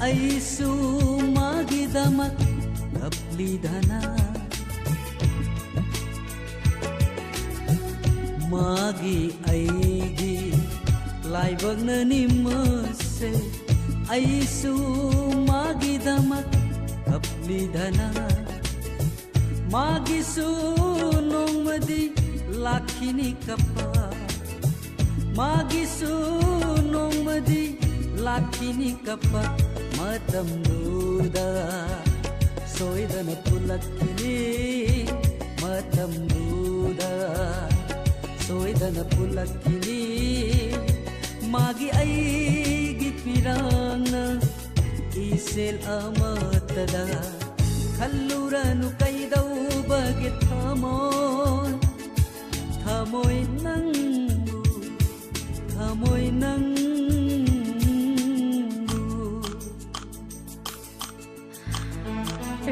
आईसु मागी दमक कपली धना मागी आईगी लाइबगननी मसे आईसु मागी दमक कपली धना मागी सु नोमदी लाखिनी कपा मागिसु नोमदी लाखिनी कपा मतमदुदा सोइदन पुलक्किनी मतमदुदा ꯁꯣꯏꯗꯅ ꯄꯨꯜꯂꯛꯈꯤꯅꯤ ꯃꯥꯒꯤ ꯑꯩꯒꯤ ꯄꯤꯔꯥꯡꯅ ꯏꯁꯦꯜ ꯑꯃꯠꯇꯗ ꯈꯜꯂꯨꯔꯅꯨ ꯀꯩꯗꯧꯕꯒꯤ ꯊꯃꯣꯏ ꯊꯃꯣꯏ ꯅꯪꯕꯨ ꯊꯃꯣꯏ ꯅꯪꯕꯨ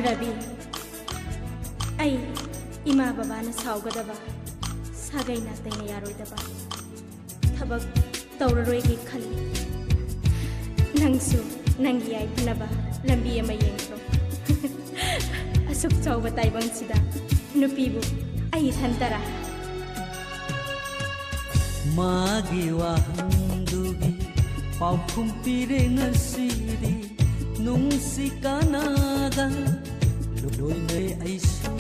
Rabi ai ima babana saugada ba sagai na taina yaroida ba thabak tawraroigi khali nangsu nangi ai pnaba lambi ama yengro asuk chawba taibang sida nupibu ai thantara magi wahangdugi paukum pire ngasidi nungsi kanada loy nay aisu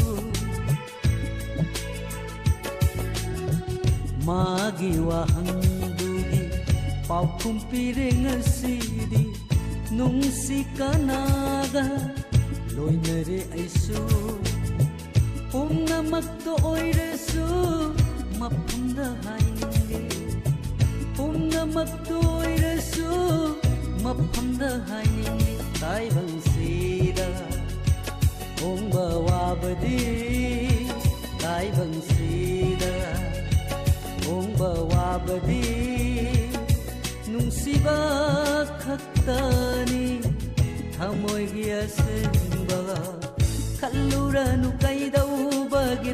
magi wahangdugi paukum pire ngasidi nungsi kanada loy nare aisu pumnamakto oiresu mapunda hainge pumnamakto oiresu mapunda hainge taibang sida hongba wabadi taibang sida hongba wabadi nungsiba khaktani thamoigi asenba khalluranu kaidawbagi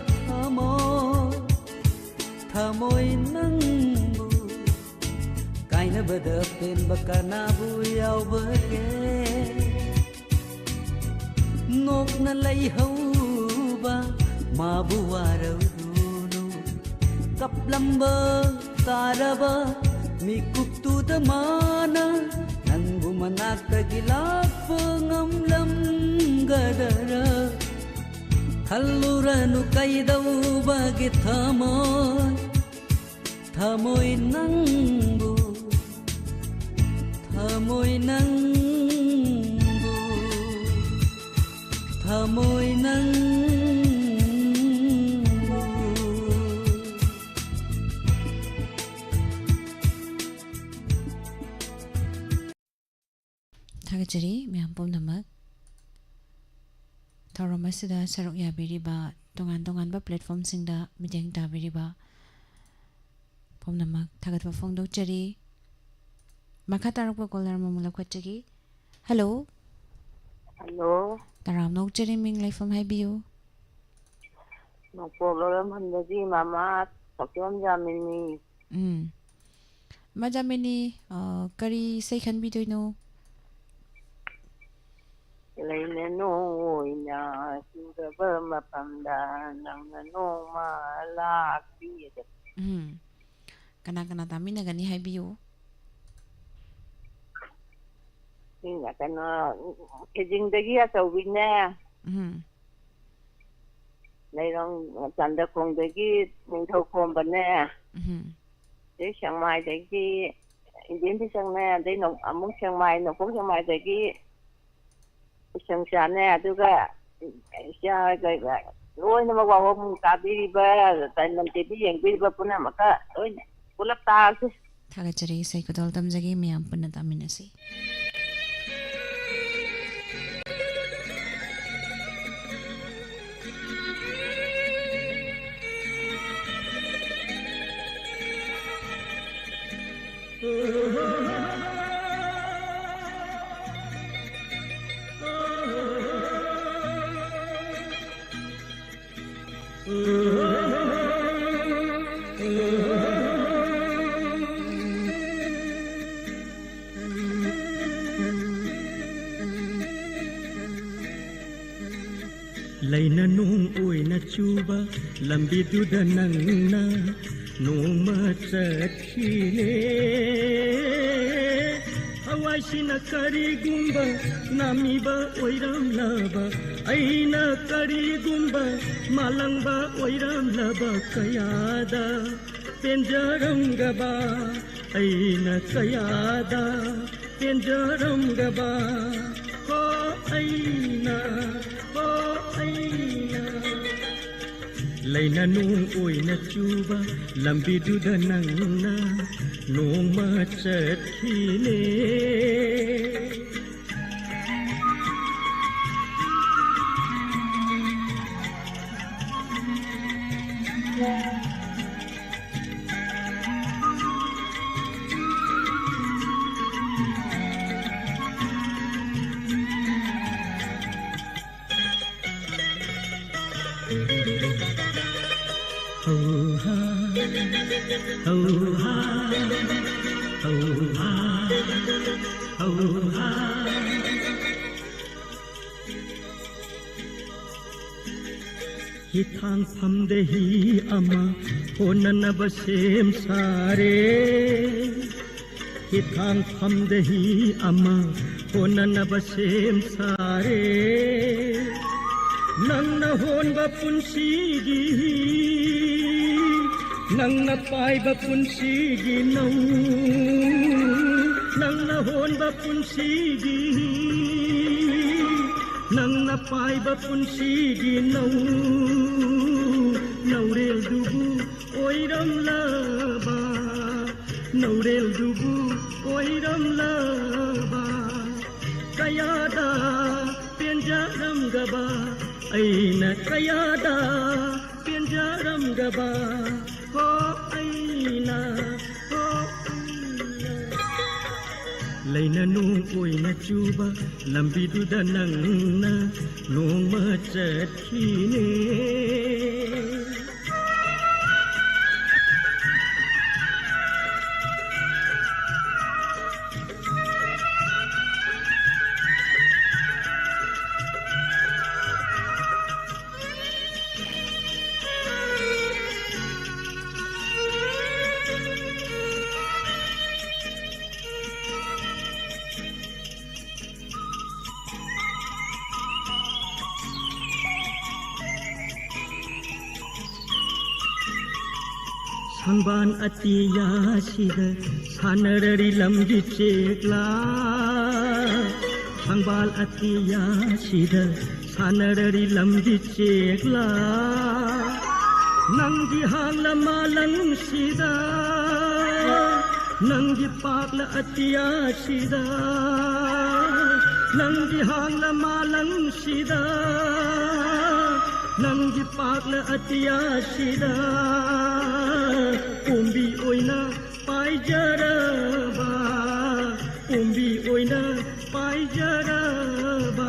thamoy nangbu kainabada penba kanabu yaubage nokna laihauba mabu warauduno kaplamba taraba mikuptuda mana nangbu manakagi lakpa ngamlamgadara khalluranu kaidawbagi thamoy nangbu thamoy nangbu thamoy nangbu Thagachari miyam pumnamak thauram asida saruk yabiriba tongan-tonganba platform singda miteng tabiriba pumnamak thagatwa phongdokchari makha tarakpa caller mamulak khwachagi hello hello taram nokchari ming laifam haibiu no problem handagi mama sakyam jamini majamini kari sei khanbi doino Laina no ina sudaba mapamda nangna no malakbi kana tamina gani haibiu ina kana kejingdagi atawine lairong tanda kongdagi ningthau khombane de sangmai dagi indin bi sangna de no amung sangmai no pong sangmai dagi sangchane aduga sia ga loina mawawong tabiriba tanam tebi yengbiba punamaka loina pulap taasi thagachari sai kodol tamjagi miyam punna taminasi Laina nung oina chuba lambiduda nangna noma chathile hawasina karigumba namiba oiram laba aina karigumba malangba oiram laba kayada penjaram gaba aina kayada penjaram gaba ho aina Laina nung oina chuba lambi duda nangna noma chatkine Hitang pamdehi ama honana basem sare Hitang pamdehi ama honana basem sare Nangna honba punsigi Nangna paiba punsigi nau Nangna honba punsigi Nangna paiba punsigi nau Naurel dubu oiram laba Naurel dubu oiram laba Kayada penjaram gaba Aina kayada penjaram gaba Ho aina Laina nung oina chuba lambi duda nangna noma chatkine Sangban atiya sida sanarari lamgi chekla Sangbal atiya sida sanarari lamgi chekla Nangi hangla malang sida Nangi pakla atiya sida Nangi hangla malang sida Nangi pakla atiya sida Umbi oina pai jaraba Umbi oina pai jaraba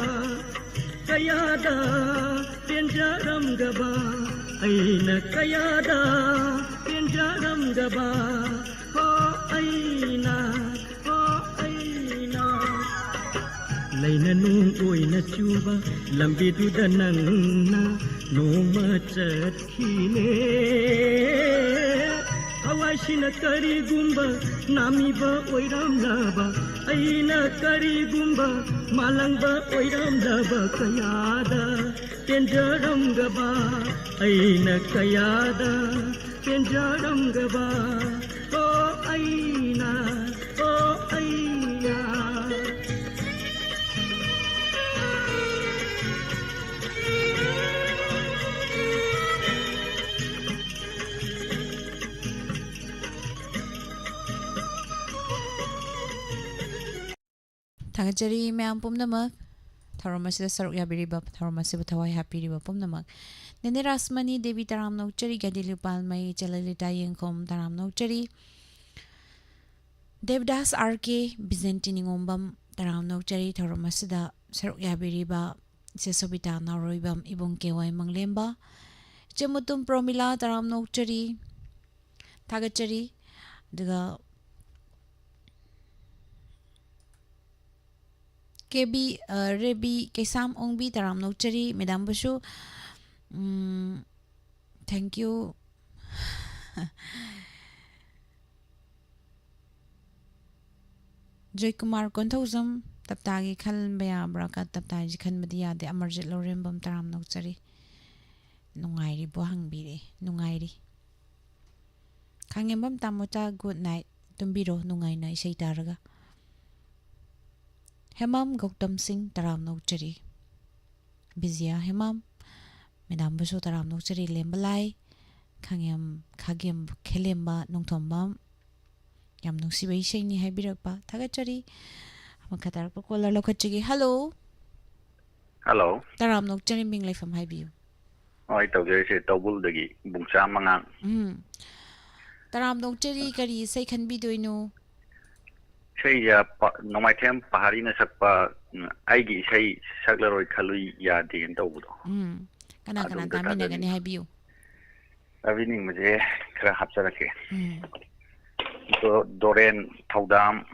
Kayada penjaram gaba Aina kayada penjaram gaba Ho aina Laina nung oina chuba lambi duda nangna noma chatkine Hawashina kari gumba namiba oiram laba Aina kari gumba malangba oiram laba Kayada penjaram gaba Aina kayada penjaram gaba Oh aina Thangachari mayam pumnamak Tharom asida saruk yabiriba Tharom asiba thawai hapiriba pumnamak Nene Rasmani Devi taram nauchari Gadilupal mai Chalalita yengkom taram nauchari Devdas RK Byzantine ngombam taram nauchari Tharom asida saruk yabiriba Sesobita naroibam ibong kewai manglemba Chemutum Promila taram nauchari Thagachari Daga Kebi Rebi Kesam Ongbi taram nauchari Madam Bashu Thank you Joy Kumar Konthozam Taptagi Khaln Baya Braka Taptagi Khan Madia de Amarjit Lorembam taram nauchari Nungairi Bohang Bire Nungairi Kangembam Tamota good night Tumbiro Nungai na isay taraga Hemam Gautam Singh taram nauchari Bizya Hemam Madam Busu Taram Nokchari Lembalai Kagem Kelemba Nongtombam Yam Nusibai Shani Habirakpa Tagachari Makatar Kola Lokachigi. Hello. Hello. Taram Nokchari Bing Life from Highview. I told you say double the Bungsa Mangang. Taram Nokchari Kari say can be doing no. Say no my temp Paharina Sapa Igi say Saglaroi Kalu Yadi and Double. Kana Tamina and Highview. Evening was a Krahapsarake. Doren Taudam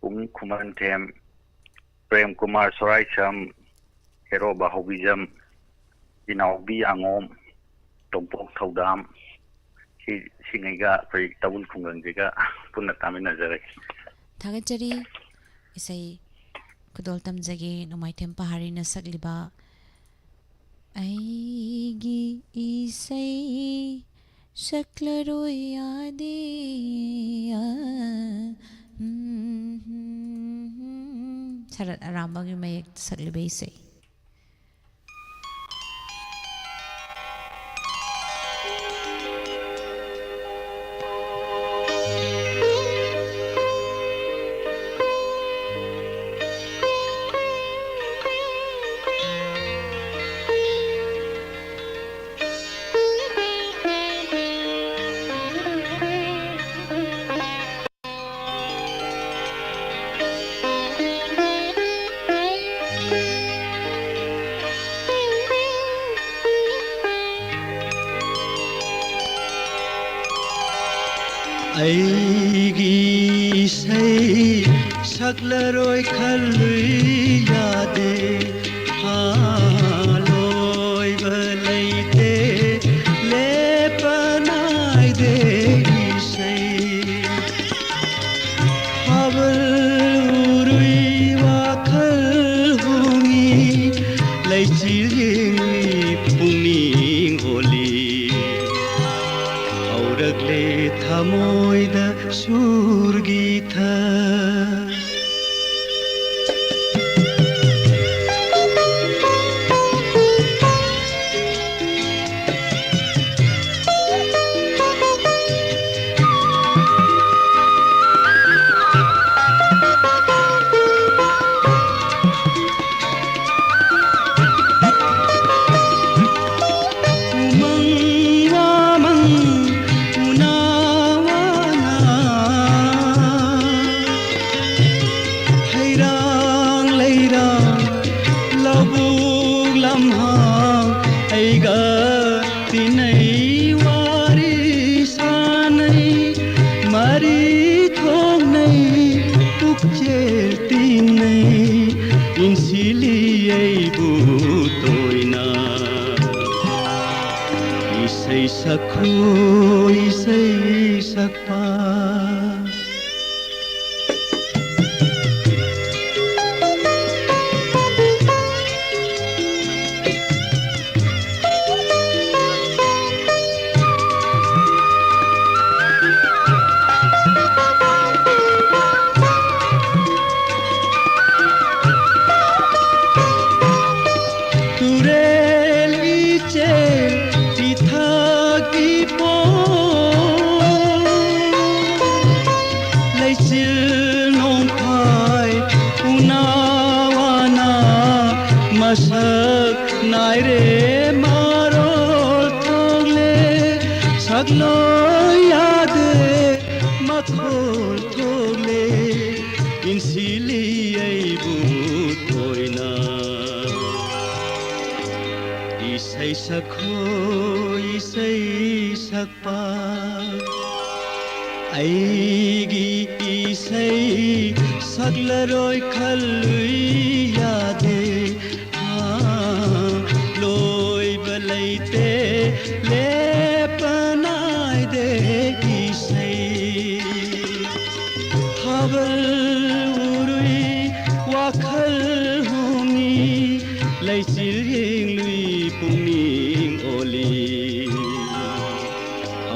Kumantem Prem Kumar Soraisam Hero Bahovism Inaubi Angom Tompok Taudam Singa Pre Tabul Kungangiga Punatamina Zarek. Tagachari is a Kudoltam Zagi no my tempa harina sagliba. Aigi isai shaklaro yade Sarat arambang yung may sagliba isay. Aigi say saklaroi khalui yade haloi balaite le panai de say habal urui wakhal hungi laichiri pungning oli auragle thamoida surgitha Sakho isai sakpa Sakho isai sakpa aigi isai saglaroi khalui yade loi balaite le panai de isai habal urui wakhal hungi laisir lui pungning oli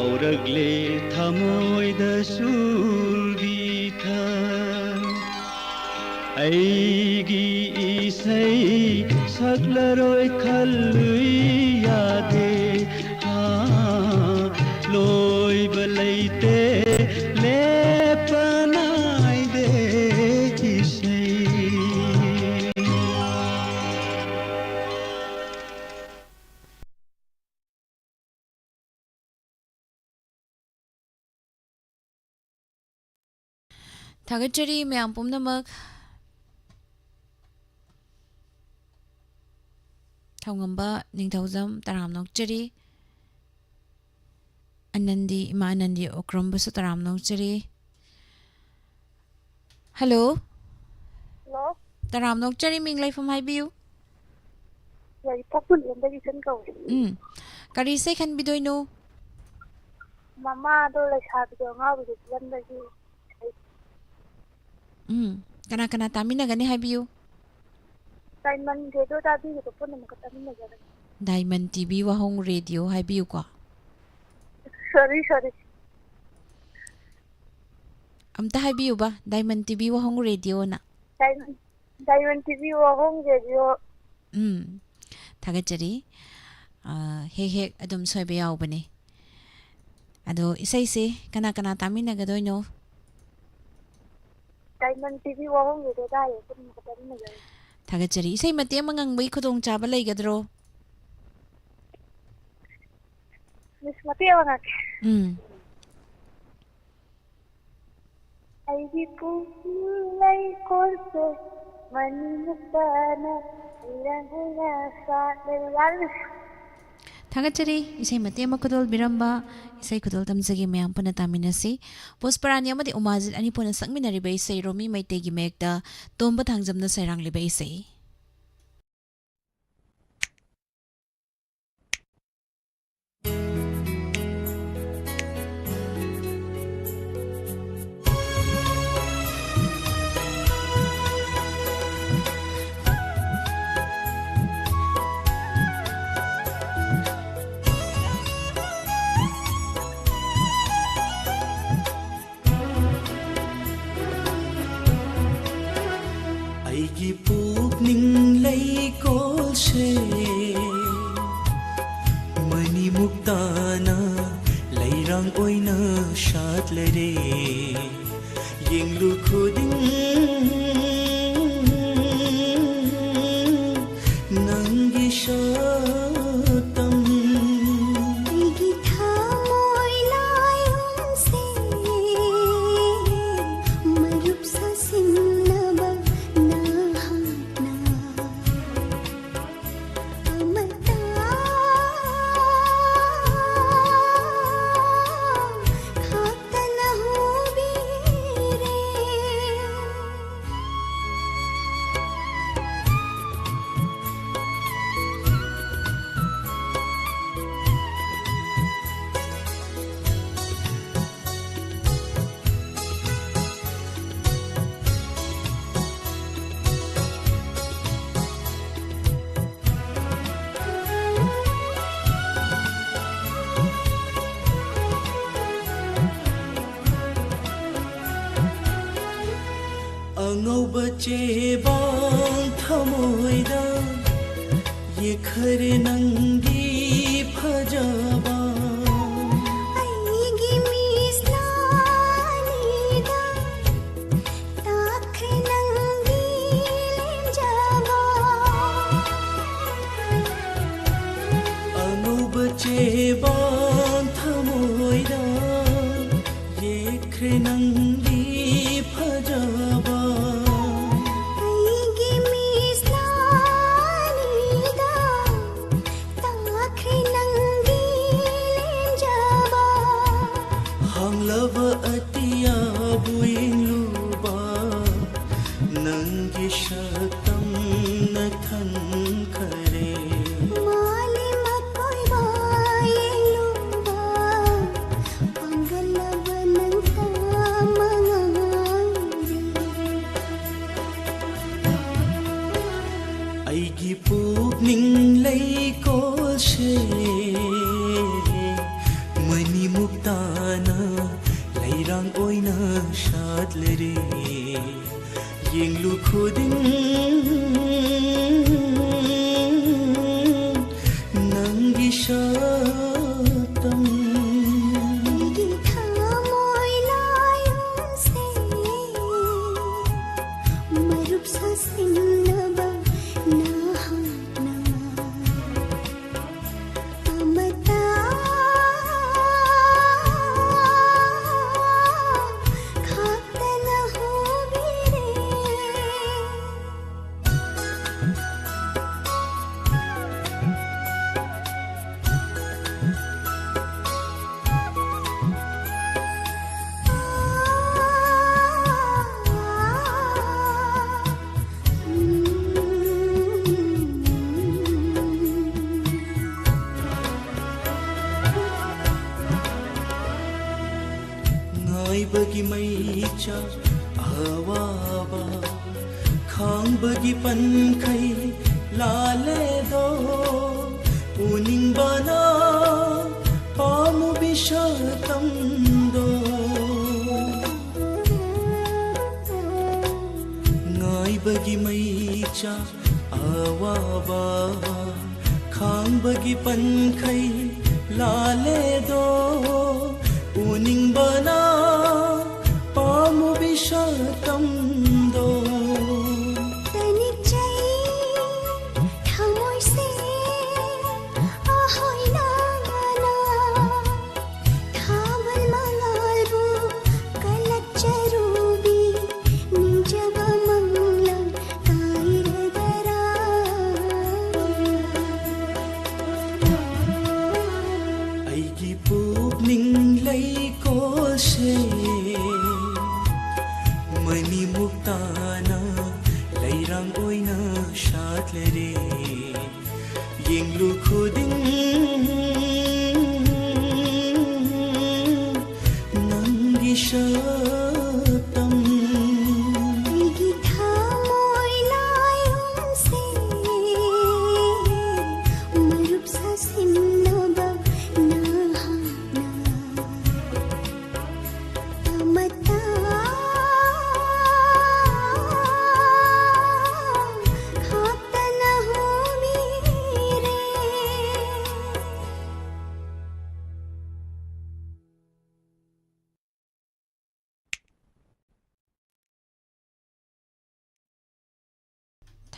auragle thamoida surgitha aigi isai saklaroi khalui थागतचरी ma'am पुमनमक थाउंगंबा निंगथौजम तराम नोकचरी आनंदी इमा आनंदी ओक्रमबसु तराम नोकचरी hello hello तराम नोकचरी मिंग लाइफम हाइबियु यही पपुल यंदगी सन कौ करी से खनबिदोइनो ममा दो लसाबिदो ngabido yandagi kana kana taminagani habiyu Diamond radio dabi ko po naman katamin na Diamond TV Wahong Radio habiyu ko Sorry amta habiyu ba Diamond TV Wahong Radio na Diamond TV Wahong Radio थागतचरी हेक हेक अदुम सोयबे यावबने अदो इसै से कना कना तामिनगदोइनो Diamond TV Wahong Radio dayo po naman katamin na थागतचरी इसै मते मंगंगबै खुदोंग चाबा लैगद्रो Miss Mateo ngak Aidi po lay korse manimutana iranguna sa lalas थागतचरी इसै मते मखदोल बिरंबा इसै खुदोल तमजगे मैम पुना तामिनसी पुष्परानी अमदि उमाजित अनि पुना संगमिनरिबे इसै रोमी मैतेगी मेकदा तोंबा थांगजमना सैरांगलिबे इसै ꯑꯩꯒꯤ ꯄꯨꯛꯅꯤꯡ ꯂꯩꯀꯣꯜꯁꯦ ꯃꯅꯤꯃꯨꯛ ꯇꯥꯅ ꯂꯩꯔꯥꯡ ꯑꯣꯏꯅ ꯁꯥꯠꯂꯔꯦ ꯌꯦꯡꯂꯨ ꯈꯨꯗꯤꯡ ꯅꯪꯒꯤ ꯁꯛꯇꯝ ꯑꯩꯒꯤ ꯊꯃꯣꯏ ꯂꯥꯏꯌꯣꯟꯁꯦ ꯃꯔꯨꯞ ꯁꯥꯁꯤꯟꯅꯕ ꯑꯉꯧꯕ ꯆꯦꯕꯥꯡ ꯊꯃꯣꯏꯗ ꯌꯦꯛꯈꯔꯦ ꯅꯪꯒꯤ ꯐꯖꯕ ꯑꯩꯒꯤ ꯃꯤꯠꯁꯅꯥꯅꯤꯗ ꯇꯥꯈ꯭ꯔꯦ ꯅꯪꯒꯤ ꯂꯦꯝꯖꯕ ꯑꯉꯧꯕ ꯆꯦꯕꯥꯡ ꯊꯃꯣꯏꯗ ꯌꯦꯛꯈ꯭ꯔꯦ ꯅꯪꯒꯤ ꯐꯖꯕ ꯑꯩꯒꯤ ꯃꯤꯠꯁꯅꯥꯅꯤꯗ ꯇꯥꯈ꯭ꯔꯦ ꯅꯪꯒꯤ ꯂꯦꯝꯖꯕ ꯍꯥꯡꯂꯕ ꯑꯇꯤꯌꯥꯕꯨ ꯌꯦꯡꯂꯨꯕ ꯅꯪꯒꯤ ꯁꯛꯇꯝꯅ ꯊꯟꯈꯔꯦ ꯃꯥꯂꯦꯝ ꯑꯀꯣꯏꯕ ꯌꯦꯡꯂꯨꯕ ꯄꯥꯡꯒꯜꯂꯕ ꯅꯪꯇ ꯃꯉꯥꯏꯔꯦ ꯑꯩꯒꯤ ꯄꯨꯛꯅꯤꯡ ꯂꯩꯀꯣꯜꯁꯦ ꯃꯅꯤꯃꯨꯛ ꯇꯥꯅ ꯂꯩꯔꯥꯡ ꯑꯣꯏꯅ ꯁꯥꯠꯂꯔꯦ ꯌꯦꯡꯂꯨ ꯈꯨꯗꯤꯡ ꯅꯪꯒꯤ ꯁꯛꯇꯝ ꯑꯩꯒꯤ ꯊꯃꯣꯏ ꯂꯥꯏꯌꯣꯟꯁꯦ ꯃꯔꯨꯞ ꯁꯥꯁꯤꯟꯅꯕ ꯅꯍꯥꯛꯅ ꯑꯃꯇ ꯈꯥꯛꯇꯅ ꯍꯣ ngaiba gi maicha awaba khangba gi pankhai lale do uning bana pamu bishatam do ngaiba gi maicha awaba khangba gi pankhai lale do uning bana pamu bishatam do tanik chai thamoi se ahoi na na thamal mangal bu kalak charubi nijaba manglam kairagara aigi pupning lai ko se mani muktana lairang oina shatlere yenglu khuding nangi shatam igi thamoi layum se marup sa simnaba na amata khapta na ho mere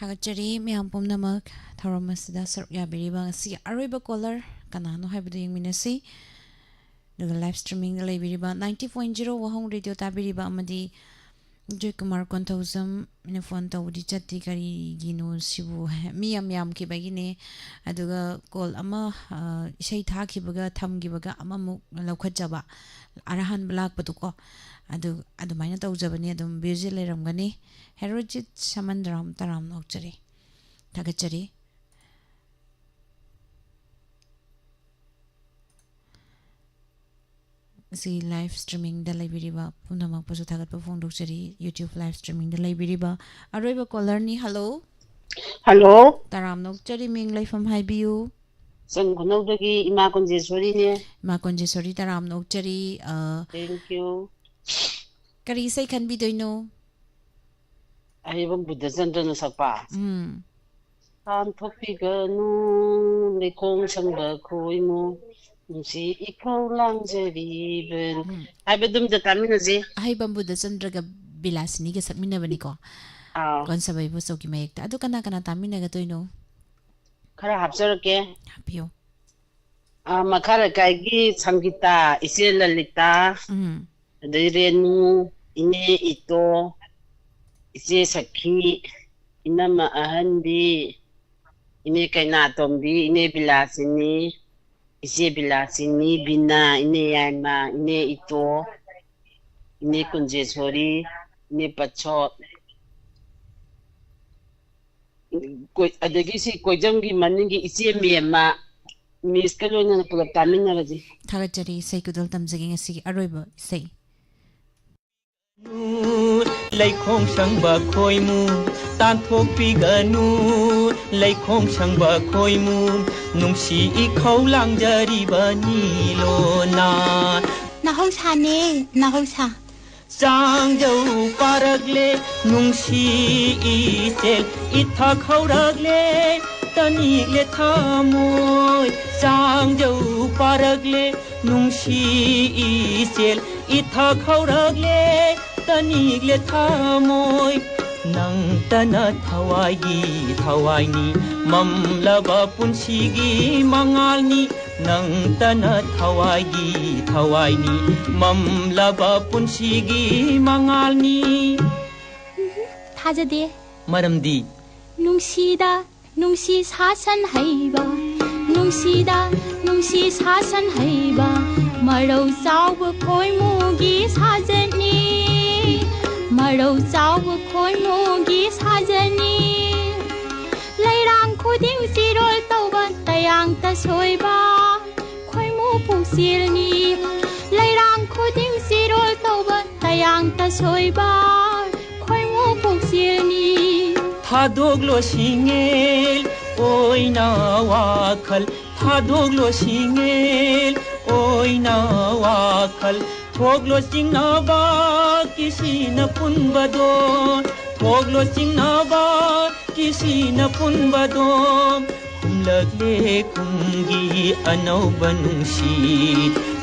थागचरी ma'am पुमनमक थौरम असदा सरुक याबिरिबा ngasi aroiba caller kanano haibadu yengminasi duga live streaming da leibiriba 90.0 wahong radio tabiriba amadi Joy Kumar Konthozam ne phone tawdi chatti kari ginu sibu miyam yam ki bagine aduga call ama isai tha ki baga tham gi baga ama mu laukhatjaba arahan blak patuko adu maina tawjabani adum busy leramgani herojit samandram taram nokchari thagachari si live streaming da laibiriba punamak pasu thagat pa phone dokchari YouTube live streaming da laibiriba aroiba caller ni hello hello taram nokchari ming laifam haibiu sang khonodagi ima konjeswari ne ma konjeswari taram nokchari thank you kari sai khan bi doino aibam buddha chandra sakpa kan thopi ganu lekong sangba khoimu si ikau langjariben aibadum da taminaji aibam buddha chandra ga bilasini ga sakmina bani ko kon sabai bu soki mayek adu kana kana tamina ga toino khara hapsarake hapiyo makara kai gi sangita ise lalita Renu ine ito ise sakhi inama ahandi ine kaina tombi ine bilasini ise bilasini bina ine yama ine ito ine kunjesori ine pachot koi adagi si koijamgi maningi ise miyama miss kalona na pulap tamina raji thagachari sei kudol tamjagi ngasi aroiba sei Laikhong sangba khoimu tanthok piganu Laikhong sangba khoimu nungsi ikhau langjariba nilona Nahausa Sangjau paragle nungsi isel itha khauragle tanigle thamoy Sangjau paragle nungsi isel itha khauragle tanigle thamoy nang tana thawaini mamlaba punsigi mangalni nang tana thawaini mamlaba punsigi mangalni thajade maramdi nungsi sasan haiba nungsi sasan haiba marau sawa khoimugi sajani marau sawa khoimugi sajani lairang khuding sirol tauba tayang ta soiba khoimu puksilni lairang khuding sirol tauba ta soi ba khoi mu puk sil ni thadoglo singel oina wakhal thadoglo singel oina wakhal thoglo singna ba kisi na punbado thoglo singna ba kisi na punbado kumlagle kumgi anau banungshi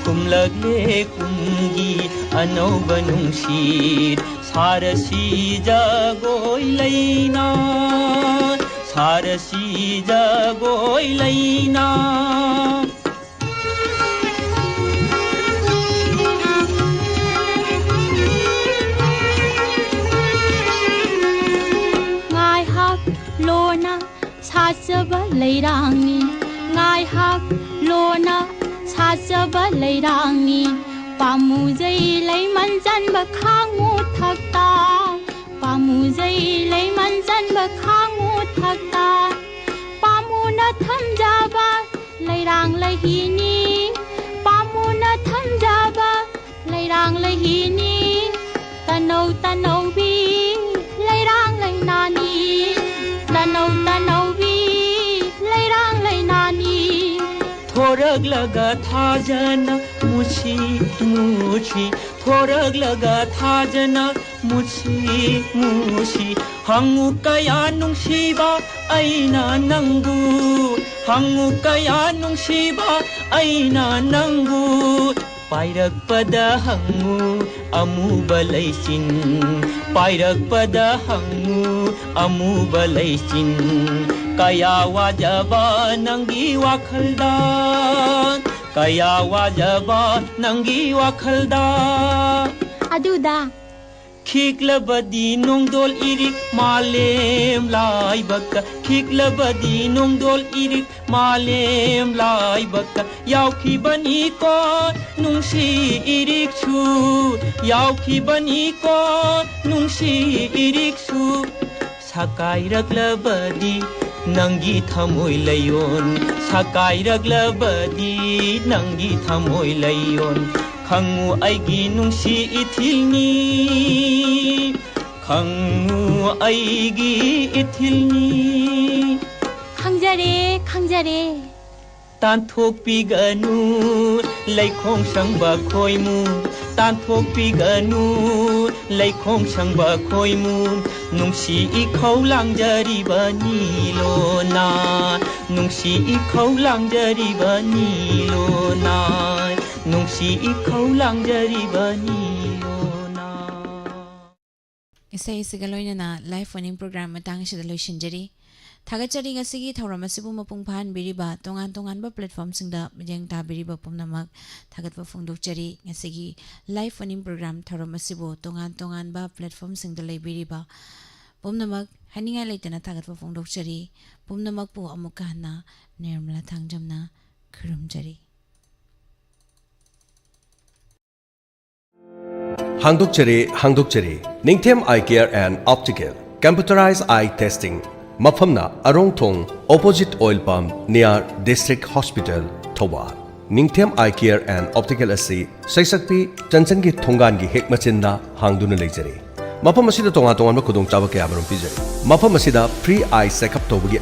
kumlagle kumgi anau banungshi sarasi jagoi laina sarasi jagoi laina ngai hak lona sajaba leirangni ngai hak lona sajaba leirangni pamu jai lei man jan ba khang mu thakta pamu jai lei man jan ba khang mu thakta pamu na tham jaba leirang lai hi ni pamu na tham jaba leirang lai hi ni tanau bi leirang lai nani tanau bi leirang lai nani थोरग लगा था जना मुछी मुछी थोरग लगा था जना मुछी मुछी हंगु कया नुंगसीबा अइना नंगु हंगु कया नुंगसीबा अइना नंगु पाइरकपदा हंगु अमुबा लैसिन पाइरकपदा हंगु अमुबा लैसिन kaya wajaba nangi wakhalda kaya wajaba nangi wakhalda aduda khiklabadi nongdol irik malem lai bakka khiklabadi nongdol irik malem lai bakka yaukhi bani ko nungsi irik chu yaukhi bani ko nungsi irik chu sakai raklabadi nangi thamoi layon sakai raglabadi nangi thamoi layon khangu aigi nungsi ithilni khangu aigi ithilni khangjare tanthokpiganu laikhong sangba khoimu tanthokpiganu laikhong sangba khoimu nungsi ikhau langjariba nilona nungsi ikhau langjariba nilona nungsi ikhau langjariba nilona isai sigaloina na live phone program matang sida loishinjari thagachari ngasigi thauram asibu mapung phan biriba tongan ba platform singda mejeng ta biriba pumnamak thagatwa phongdokchari ngasigi live phone program thauram asibu tongan ba platform singda leibiriba pumnamak haninga leitana thagatwa phongdokchari pumnamak pu amuka hana nirmala thangjamna khurumjari hangdokchari ningthem eye care and optical computerized eye testing Mafamna Arongthong opposite oil pump near District Hospital Thawal Ningthem Eye Care and Optical asi Saisakpi Chanchangi Thongan gi hekmachinda hangduna leijare Mafam asida tonga ma khudong chaba kaya marum pijare Mafam asida free eye checkup tawbagi